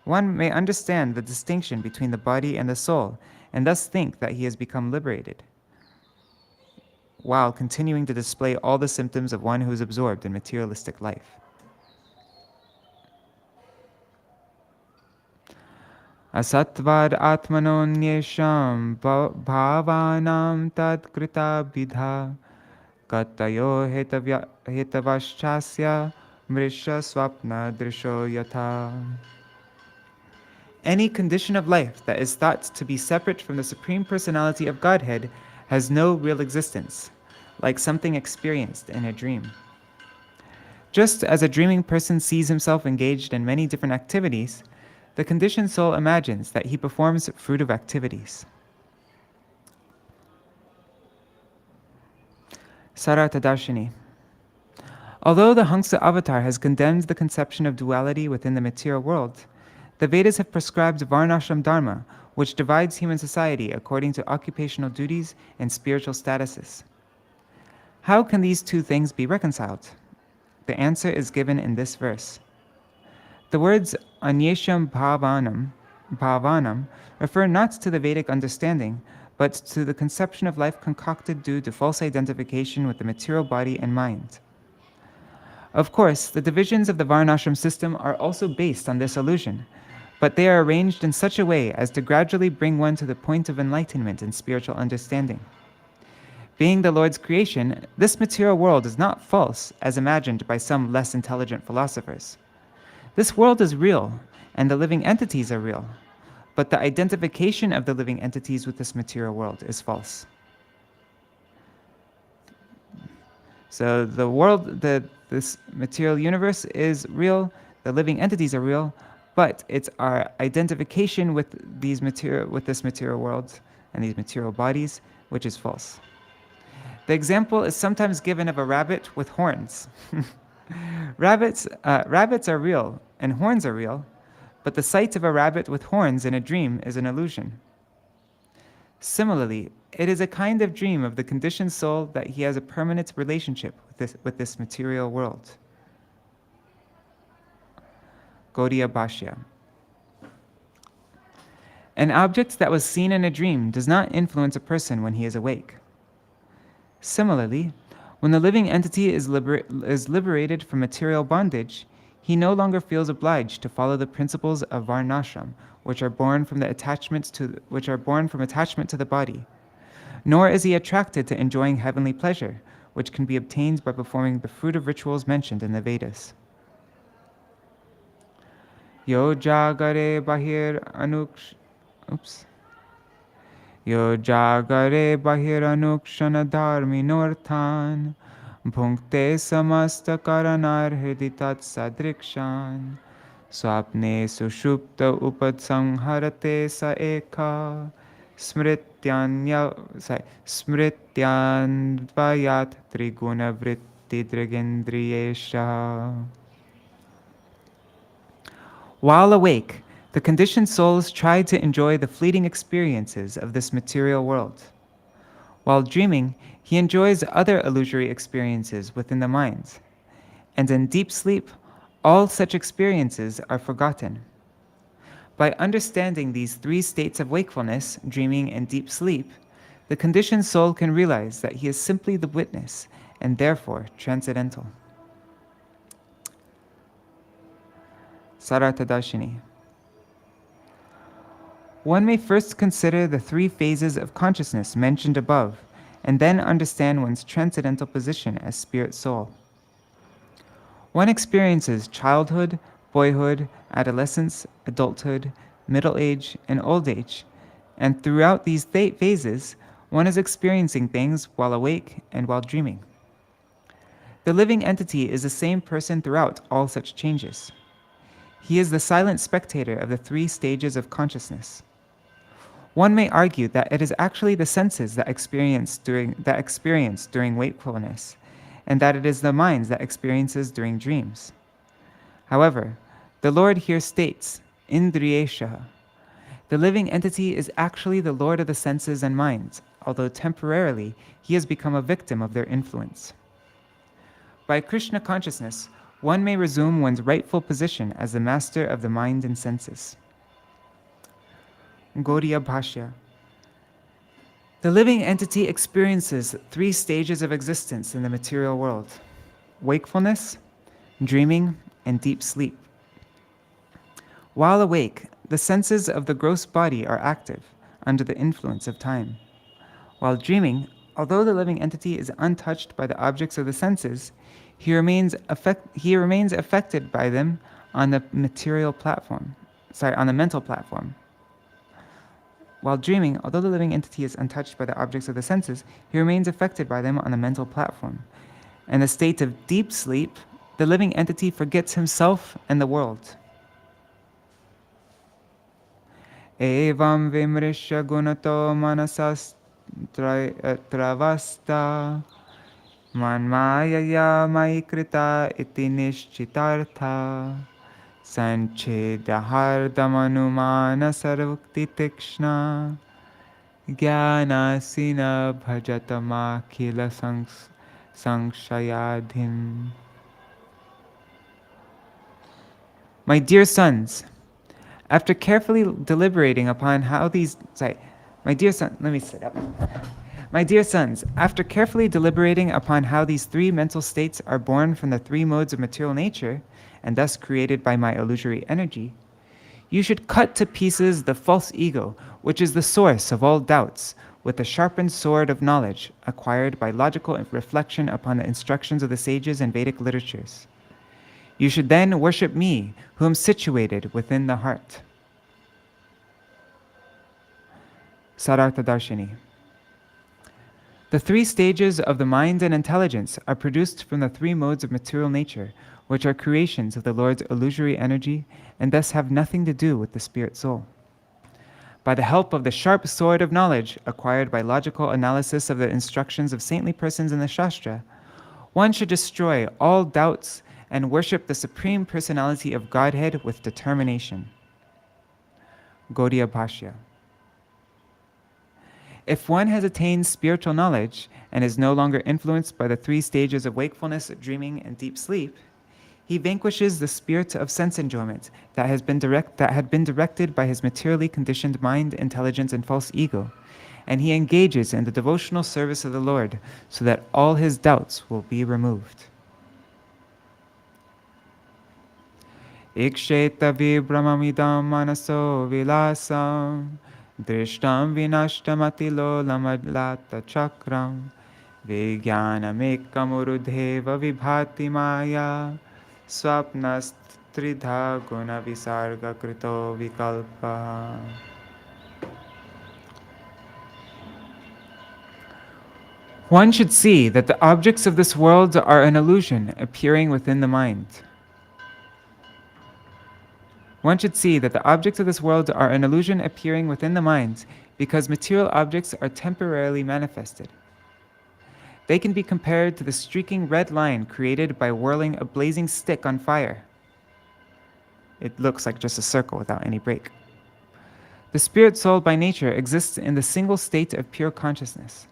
One may understand the distinction between the body and the soul, and thus think that he has become liberated, while continuing to display all the symptoms of one who is absorbed in materialistic life. Asatvad atmanonyesham bhavanam tad krita bidha katayo hetavaschasya mrisha swapna drisho yatha. Any condition of life that is thought to be separate from the Supreme Personality of Godhead has no real existence, like something experienced in a dream. Just as a dreaming person sees himself engaged in many different activities, the conditioned soul imagines that he performs fruitive activities. Sārārtha-darśinī. Although the Haṁsa-avatāra has condemned the conception of duality within the material world, the Vedas have prescribed varnashram dharma, which divides human society according to occupational duties and spiritual statuses. How can these two things be reconciled? The answer is given in this verse. The words anyesham bhavanam refer not to the Vedic understanding, but to the conception of life concocted due to false identification with the material body and mind. Of course, the divisions of the varnashram system are also based on this illusion, but they are arranged in such a way as to gradually bring one to the point of enlightenment and spiritual understanding. Being the Lord's creation, this material world is not false, as imagined by some less intelligent philosophers. This world is real, and the living entities are real, but the identification of the living entities with this material world is false. So the world, this material universe is real, the living entities are real, but it's our identification with this material world and these material bodies which is false. The example is sometimes given of a rabbit with horns. Rabbits are real and horns are real, but the sight of a rabbit with horns in a dream is an illusion. Similarly, it is a kind of dream of the conditioned soul that he has a permanent relationship with this material world. Gauḍīya Bhāṣya. An object that was seen in a dream does not influence a person when he is awake. Similarly, when the living entity is liberated from material bondage, he no longer feels obliged to follow the principles of varnashram, which are born from attachment to the body. Nor is he attracted to enjoying heavenly pleasure, which can be obtained by performing the fruit of rituals mentioned in the Vedas. Yo jagare bahir anukshana dharminorthan bhunkte samasta karanar hriditat sadrikshan swapne sushupta upadsamharate sa ekha smrityandvayat triguna vritti drigendriyesha. While awake, the conditioned souls try to enjoy the fleeting experiences of this material world. While dreaming, he enjoys other illusory experiences within the mind. And in deep sleep, all such experiences are forgotten. By understanding these three states of wakefulness, dreaming, and deep sleep, the conditioned soul can realize that he is simply the witness and therefore transcendental. Sārārtha-darśinī. One may first consider the three phases of consciousness mentioned above, and then understand one's transcendental position as spirit soul. One experiences childhood, boyhood, adolescence, adulthood, middle age, and old age, and throughout these phases, one is experiencing things while awake and while dreaming. The living entity is the same person throughout all such changes. He is the silent spectator of the three stages of consciousness. One may argue that it is actually the senses that experience during wakefulness, and that it is the mind that experiences during dreams. However, the Lord here states, Indriyesha. The living entity is actually the Lord of the senses and minds, although temporarily he has become a victim of their influence. By Krishna consciousness, one may resume one's rightful position as the master of the mind and senses. Gauḍīya Bhāṣya. The living entity experiences three stages of existence in the material world: wakefulness, dreaming, and deep sleep. While awake, the senses of the gross body are active under the influence of time. While dreaming, although the living entity is untouched by the objects of the senses, he remains affected by them on the mental platform. While dreaming, although the living entity is untouched by the objects of the senses, he remains affected by them on the mental platform. In the state of deep sleep, the living entity forgets himself and the world. Evam vimrishya gunato manasas travasta manmayaya maikrita iti nishchitartha sanchedahardhamanumana sarvukti tikshna jnanasina bhajatamakhila sankshayadhim. My dear sons, after carefully deliberating upon how these My dear sons, after carefully deliberating upon how these three mental states are born from the three modes of material nature, and thus created by my illusory energy, you should cut to pieces the false ego, which is the source of all doubts, with the sharpened sword of knowledge acquired by logical reflection upon the instructions of the sages and Vedic literatures. You should then worship me, who am situated within the heart. Sārārtha-darśinī. The three stages of the mind and intelligence are produced from the three modes of material nature, which are creations of the Lord's illusory energy and thus have nothing to do with the spirit soul. By the help of the sharp sword of knowledge acquired by logical analysis of the instructions of saintly persons in the Shastra, one should destroy all doubts and worship the Supreme Personality of Godhead with determination. Gauḍīya Bhāṣya. If one has attained spiritual knowledge and is no longer influenced by the three stages of wakefulness, dreaming, and deep sleep, he vanquishes the spirit of sense enjoyment that had been directed by his materially conditioned mind, intelligence, and false ego, and he engages in the devotional service of the Lord so that all his doubts will be removed. Ikshetavi brahmamidam manaso vilasam drishtam vinashtamatilo lamadlata chakram vijnanamekkamurudheva vibhati maya swapnastridha guna visarga krito vikalpa. One should see that the objects of this world are an illusion appearing within the mind. One should see that the objects of this world are an illusion appearing within the mind because material objects are temporarily manifested. They can be compared to the streaking red line created by whirling a blazing stick on fire. It looks like just a circle without any break. The spirit soul by nature exists in the single state of pure consciousness.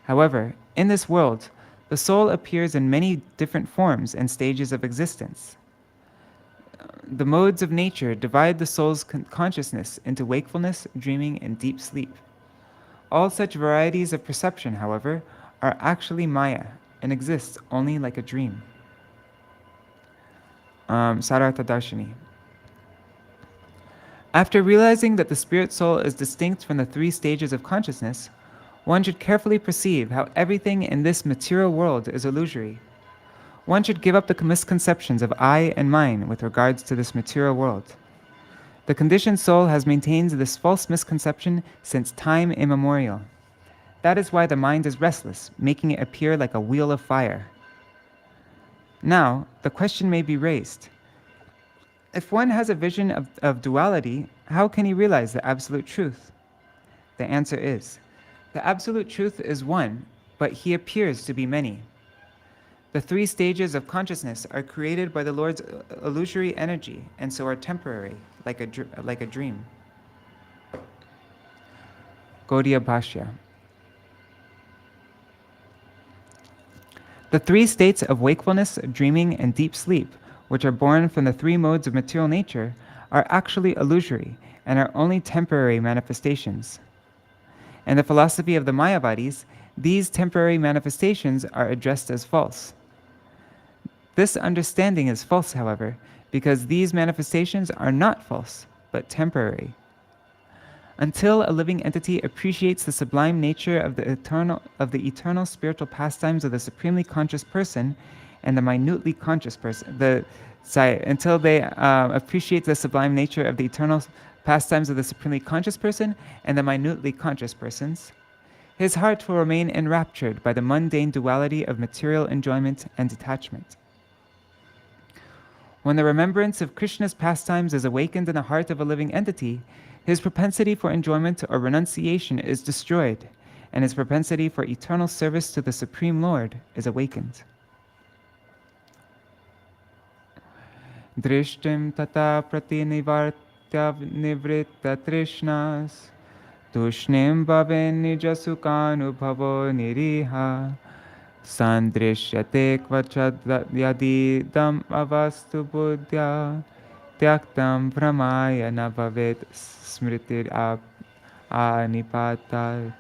However, in this world, the soul appears in many different forms and stages of existence. The modes of nature divide the soul's consciousness into wakefulness, dreaming, and deep sleep. All such varieties of perception, however, are actually Maya and exist only like a dream. Sārārtha-darśinī. After realizing that the spirit soul is distinct from the three stages of consciousness, one should carefully perceive how everything in this material world is illusory. One should give up the misconceptions of I and mine with regards to this material world. The conditioned soul has maintained this false misconception since time immemorial. That is why the mind is restless, making it appear like a wheel of fire. Now, the question may be raised. If one has a vision of duality, how can he realize the absolute truth? The answer is, the absolute truth is one, but he appears to be many. The three stages of consciousness are created by the Lord's illusory energy and so are temporary, like a dream. Gauḍīya Bhāṣya. The three states of wakefulness, dreaming, and deep sleep, which are born from the three modes of material nature, are actually illusory and are only temporary manifestations. In the philosophy of the Mayavadis, these temporary manifestations are addressed as false. This understanding is false, however, because these manifestations are not false, but temporary. Until a living entity appreciates the sublime nature of the eternal spiritual pastimes of the supremely conscious person and the minutely conscious person, until they appreciate the sublime nature of the eternal pastimes of the supremely conscious person and the minutely conscious persons, his heart will remain enraptured by the mundane duality of material enjoyment and detachment. When the remembrance of Krishna's pastimes is awakened in the heart of a living entity, his propensity for enjoyment or renunciation is destroyed, and his propensity for eternal service to the Supreme Lord is awakened. Drishtim tata pratinivartya nivritta trishnas tushnim bhaven nija sukhanubhavo niriha sandrishyate kvachad yadidam avastu buddhya tyaktam brahmaya navavet smritir anipatat.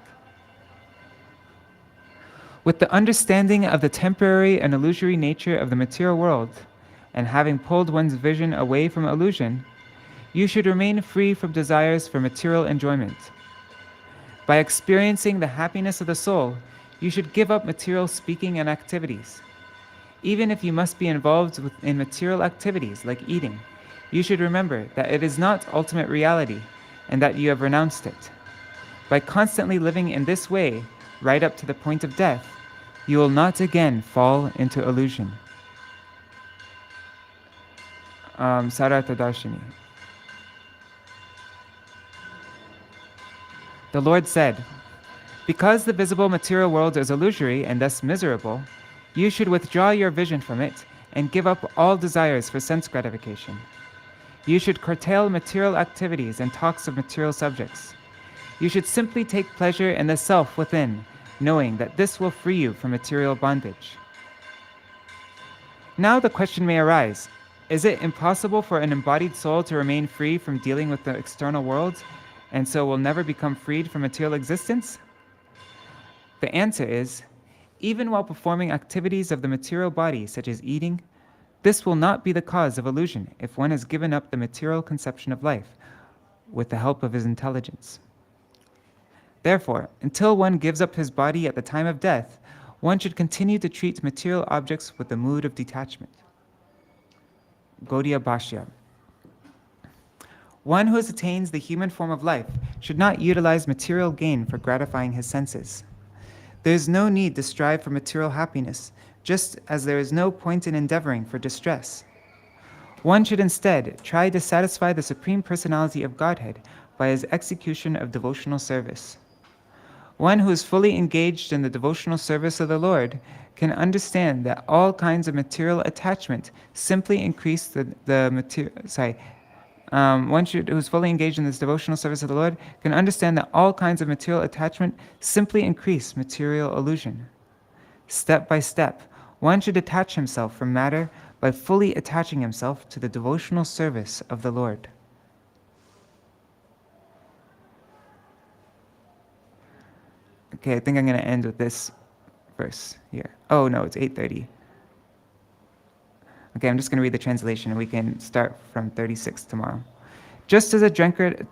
With the understanding of the temporary and illusory nature of the material world, and having pulled one's vision away from illusion, you should remain free from desires for material enjoyment. By experiencing the happiness of the soul, you should give up material speaking and activities. Even if you must be involved in material activities like eating, you should remember that it is not ultimate reality and that you have renounced it. By constantly living in this way, right up to the point of death, you will not again fall into illusion. Sārārtha-darśinī. The Lord said, "Because the visible material world is illusory and thus miserable, you should withdraw your vision from it and give up all desires for sense gratification. You should curtail material activities and talks of material subjects. You should simply take pleasure in the self within, knowing that this will free you from material bondage." Now the question may arise, is it impossible for an embodied soul to remain free from dealing with the external world, and so will never become freed from material existence? The answer is, even while performing activities of the material body, such as eating, this will not be the cause of illusion if one has given up the material conception of life with the help of his intelligence. Therefore, until one gives up his body at the time of death, one should continue to treat material objects with the mood of detachment. Gauḍīya Bhāṣya. One who attains the human form of life should not utilize material gain for gratifying his senses. There is no need to strive for material happiness, just as there is no point in endeavoring for distress. One should instead try to satisfy the Supreme Personality of Godhead by his execution of devotional service. One who is fully engaged in the devotional service of the Lord can understand that all kinds of material attachment simply increase who's fully engaged in this devotional service of the Lord can understand that all kinds of material attachment simply increase material illusion. Step by step, one should detach himself from matter by fully attaching himself to the devotional service of the Lord. Okay, I think I'm going to end with this verse here. Oh no, it's 8:30. Okay, I'm just going to read the translation and we can start from 36 tomorrow. Just as a drunkard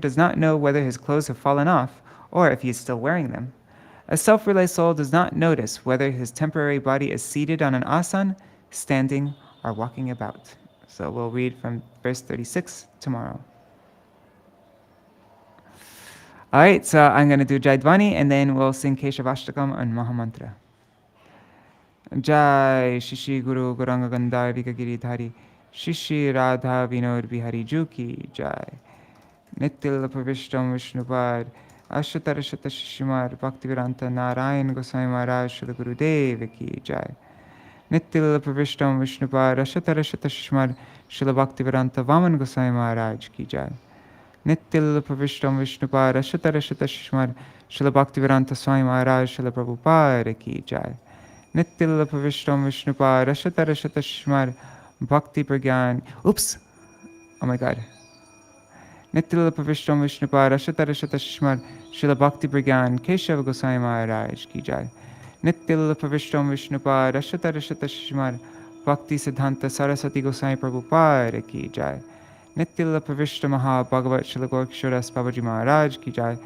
does not know whether his clothes have fallen off or if he is still wearing them, a self-realized soul does not notice whether his temporary body is seated on an asana, standing, or walking about. So we'll read from verse 36 tomorrow. All right, so I'm going to do Jaidvani and then we'll sing Keshavashtakam and Mahamantra. Jai Shishi Guru Gauranga Gandhar Vikagiri Dhari Shishi Radha Vinod Bihari Juki Jai Nitil Pravishtam Vishnupad Ashatarashata Shishimar Bhaktivedanta Narayan Gosvāmī Maharaj Srila Gurudev Ki Jai Nitil Pravishtam Vishnupad Ashatarashata Shishimar Srila Bhaktivedanta Vaman Gosvāmī Maharaj Ki Jai Nitil Pravishtam Vishnupad Ashatarashata Shishimar Srila Bhaktivedanta Swami Maharaj Srila Prabhupāda Ki Jai Nitil Pravishtam Vishnupad Ashatarashata Shishimar Bhakti Pragyan. Oops! Oh my god. Nitil Pravishtam Vishnupad Ashatarashata Shishimar Srila Bhakti Pragyan Keshav Gosvāmī Maharaj Ki Jai Nitil Pravishtam Vishnupad Ashatarashata Shishimar Bhaktisiddhānta Sarasvatī Gosvāmī Prabhupāda Ki Jai Nitil Pravishta Maha Bhagavat Srila Gorksharas Babaji Maharaj Ki Jai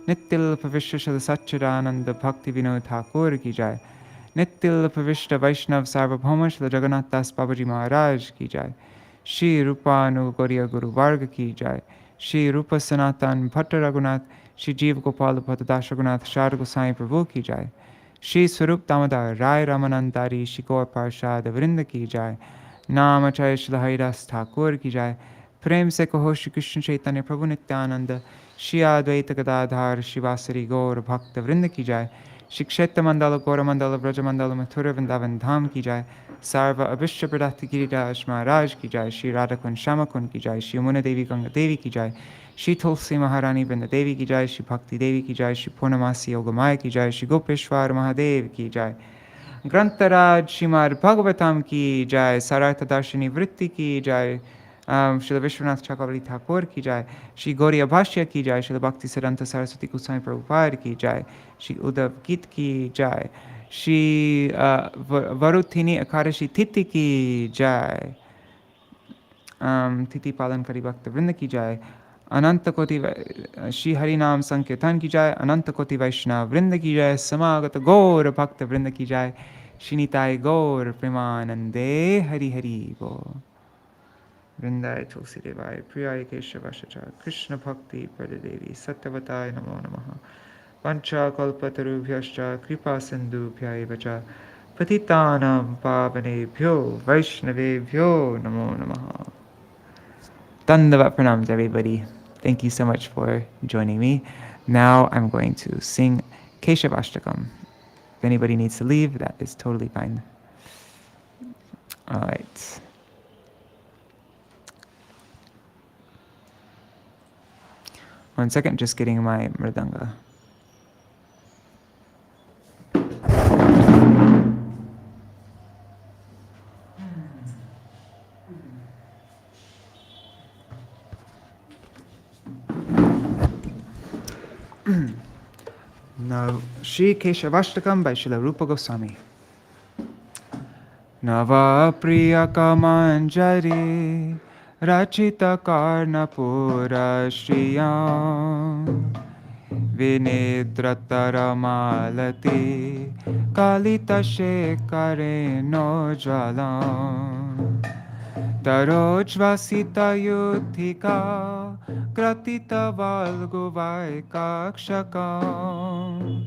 Nitil Pravishta Srila Satchidananda Bhakti Vinod Ṭhākura Ki Jai Nitil Pravishta Vaishnav Sarvabhauma Srila Jagannath Das Babaji Maharaj Ki Jai Shri Rupa Gauḍīya Guru Varga Ki Jai Shri Rupa Sanatan Bhatta Raghunath Shri Jeev Gopal Bhatta Das Raghunath Shāra Gosvāmī Prabhu Ki Jai Shri Swarup Damodar Rai Ramanandari Shri Gaur Parshad Vrinda Ki Jai Namacharya Srila Haridas Ṭhākura Ki Jai Prem se kaho Shri Krishna Chaitanya Prabhu Nityananda Shri Advaita Gadadhar Shri Vasari Gaur Bhakta Vrinda Ki Jai Shri Kshetra Mandala Gaura Mandala Vraja Mandala Mathura Vrindavan Dham Ki Jai Sarva Abhishya Pradhati Giriraj Maharaj Ki Jai Shri Radhakun Shamakun Ki Jai Shri Yamuna Devi Ganga Devi Ki Jai Shri Tulsi Maharani Vrinda Devi Ki Jai Shri Bhakti Devi Ki Jai Shri Purnamasi Yogamaya Ki Jai Shri Gopeshwar Mahadev Ki Jai Grantaraj Shrimad Bhagavatam Ki Jai Sārārtha-darśinī Vritti Ki Jai Śrīla Viśvanātha Cakravartī Ṭhākura Ki Jai Shri Gauḍīya Bhāṣya Ki Jai Śrīla Bhaktisiddhānta Sarasvatī Gosvāmī Prabhupāda Ki Jai Shri Uddhava-gīta Ki Jai Shri Varuthini Akadashi Tithi Ki Jai Tithi Palan Kari Bhakta Vrinda Ki Jai Ananta Koti Shri Harinam Sankirtan Ki Jai Ananta Koti Vaishnava Vrinda Ki Jai Samagata Gaur Bhakta Vrinda Ki Jai Shri Nitai Gaur Premanande Hari Hari Bo Vrindai Tulsi Devai Priyai Keshavashachar Krishna Bhakti Pradadevi Sattvatai Namo Namaha Panchakalpatarubhyascha kripasindubhya eva cha patitanam pavanebhyo vaishnavebhyo namo namaha. Dandavat pranams, everybody. Thank you so much for joining me. Now I'm going to sing Keshavashtakam. If anybody needs to leave, that is totally fine. All right. One second, just getting my mridanga. Now, Shri Keshavashtakam by Śrīla Rupa Gosvāmī. Nava Priya Kamanjari Rachita Karnapura Shriyam Vinidratara Malati Kalita Shekare no Jvalam Tarojvasita Yuddhika Kratita Valguvai Kakshakam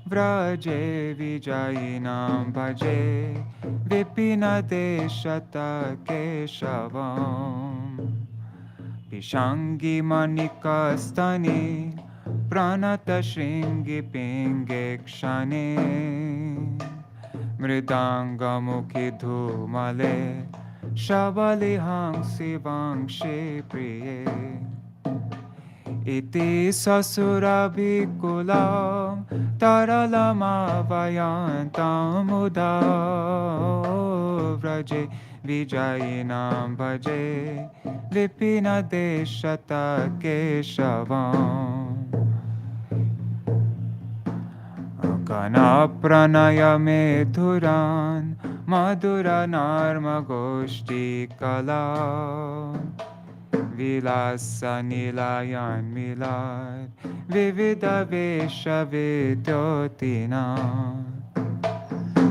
Vraje Vijayinam Bhaje Vipina Deshata Keshavam Pishangi Manika Stani Pranata Shringi Pingekshane Mridanga Mukhi Dhumale Shavali Hangsi Vangshi Priye Iti Sasurabhikulam Taralamavayantam Uddhava Vraje Vijayinam Bhaje Vipina Deshata Keshavam Kana Pranaya Medhuran Madhura Narma Goshti Kala Vilasa Nilayan Milad Vivida Vesha Vidyotina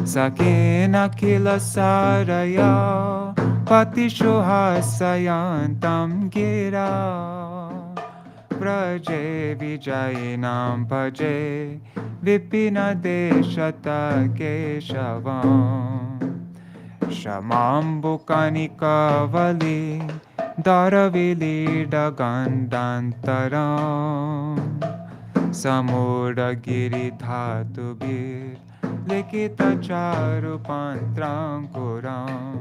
Sakina Kila Saraya Patishuhasayantam Gira Praje Vijayinam Bhaje Vipina Deshata Keshavam Shamambukanika Vali Dharavili Dagandantaram Samudagiri Dhatubir Likita Charupantram Kuram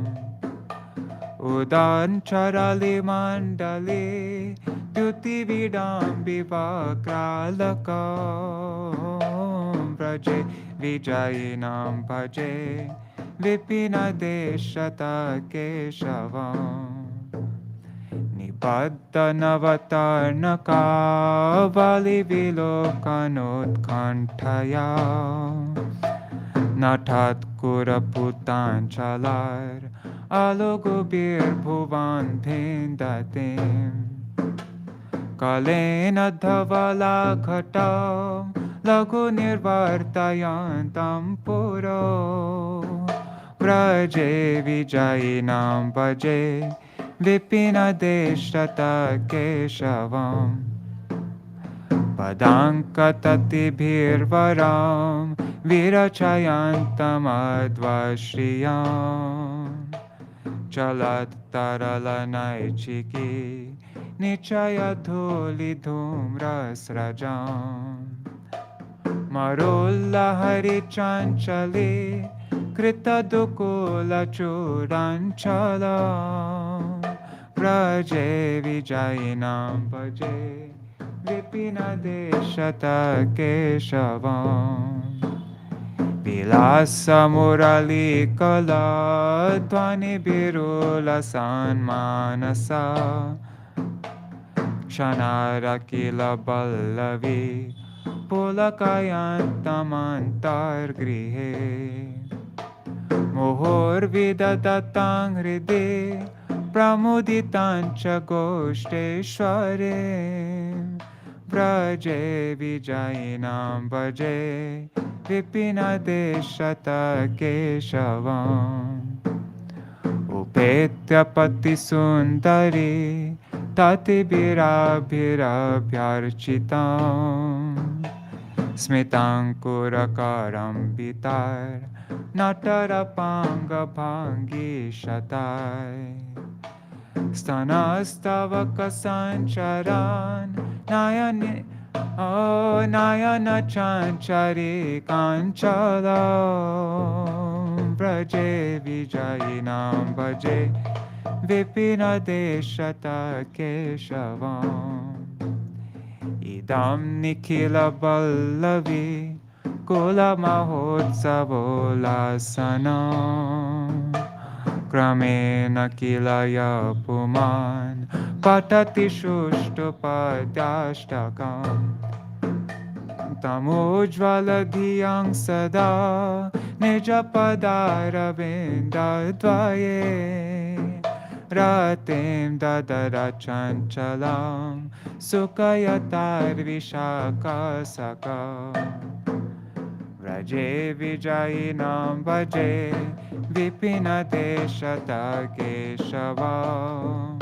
Udan Charali Mandali Duti Vidam Bivakralakam Vraje Vijayinam Bhaje Vipina Deshata Keshavam Nipaddhanavatarnaka Vali Vilokanutkanthaya Naṭhākura Putanchalar Alogubir Bhuvan Dhindatim Kalena Dhavala Ghatam Lagu Nirvartayantam Puro Vraje Vijayinam Bhaje Vipina Deshata Keshavam Padankatati Bhirvaram Virachayantam Advashriyam Chalat Taralanaichiki Nichaya Dhuli Dhumras Rajam Marulla Hari Chanchali Krita Dukula Churanchalam Vraje Vijayinam Bhaje Vipina Deshata Keshavam Vilasa Murali Kala Dhvani Birula Sanmanasa Kshanara Kila Ballavi Pulakayantamantar Grihe Mohor Vidadatang Hride Pramuditancha Goshteshware Vraje Vijayinam Bhaje Vipina Deshata Keshavam Upetya Pati Sundari Tati Birabhirabhyarchitam Smitankurakaram bitar Natarapanga bhangi shatai Stanastavaka sancharan Nayani Nayana chanchari kanchalam Braje vijayinam bhaje Vipina deshata keshavam Idam nikhila ballavi Kula mahotsavo lasanam Kramena kilaya puman Patati shushtupadyashtakam Tamujvala dhyang sada Nijapadara vindadvaye Ratim dadara chanchalam Sukayatar vishakasakam Vraje vijayinam bhaje Vipina deshata keshavam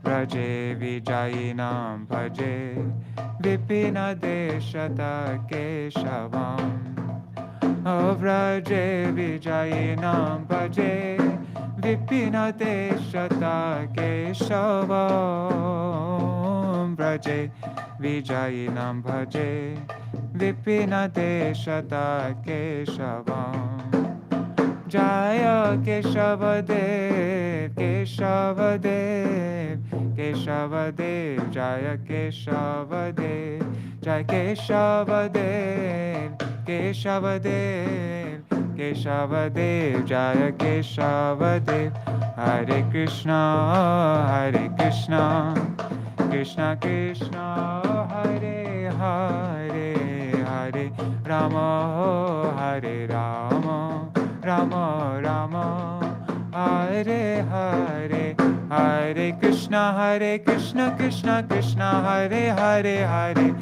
Vraje vijayinam bhaje Vipina deshata keshavam Vraje vijayinam bhaje Vipina deshata keshavam Vraje vijayinam bhaje Vipina deshata keshavam Jaya Keshavadev, Keshavadev, Keshavadev, Jaya Keshavadev, Jaya Keshavadev, Keshavadev, Keshavadev, Jaya Keshavadev, Hare Krishna, Hare Krishna, Krishna Krishna, Hare Hare, Hare Rama, Hare Rama, Rama Rama, Hare Hare, Hare Krishna, Krishna Krishna, Hare Hare, Hare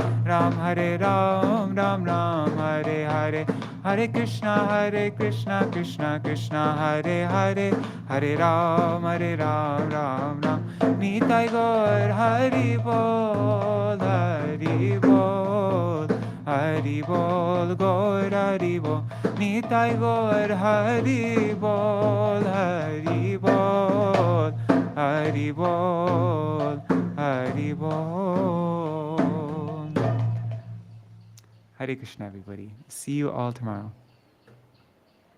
Ram, Ram Ram, Hare Hare, Hare Krishna, Krishna Krishna, Hare Hare, Hare Ram, Ram Ram. Nitai Gaur, Hari Bol, Hari Bol, Hari Bol, Gaur Hari Bol. Nitai Gaur, Hari Bol, Hari Bol, Hari Bol, Hari Bol. Hare Krishna, everybody. See you all tomorrow.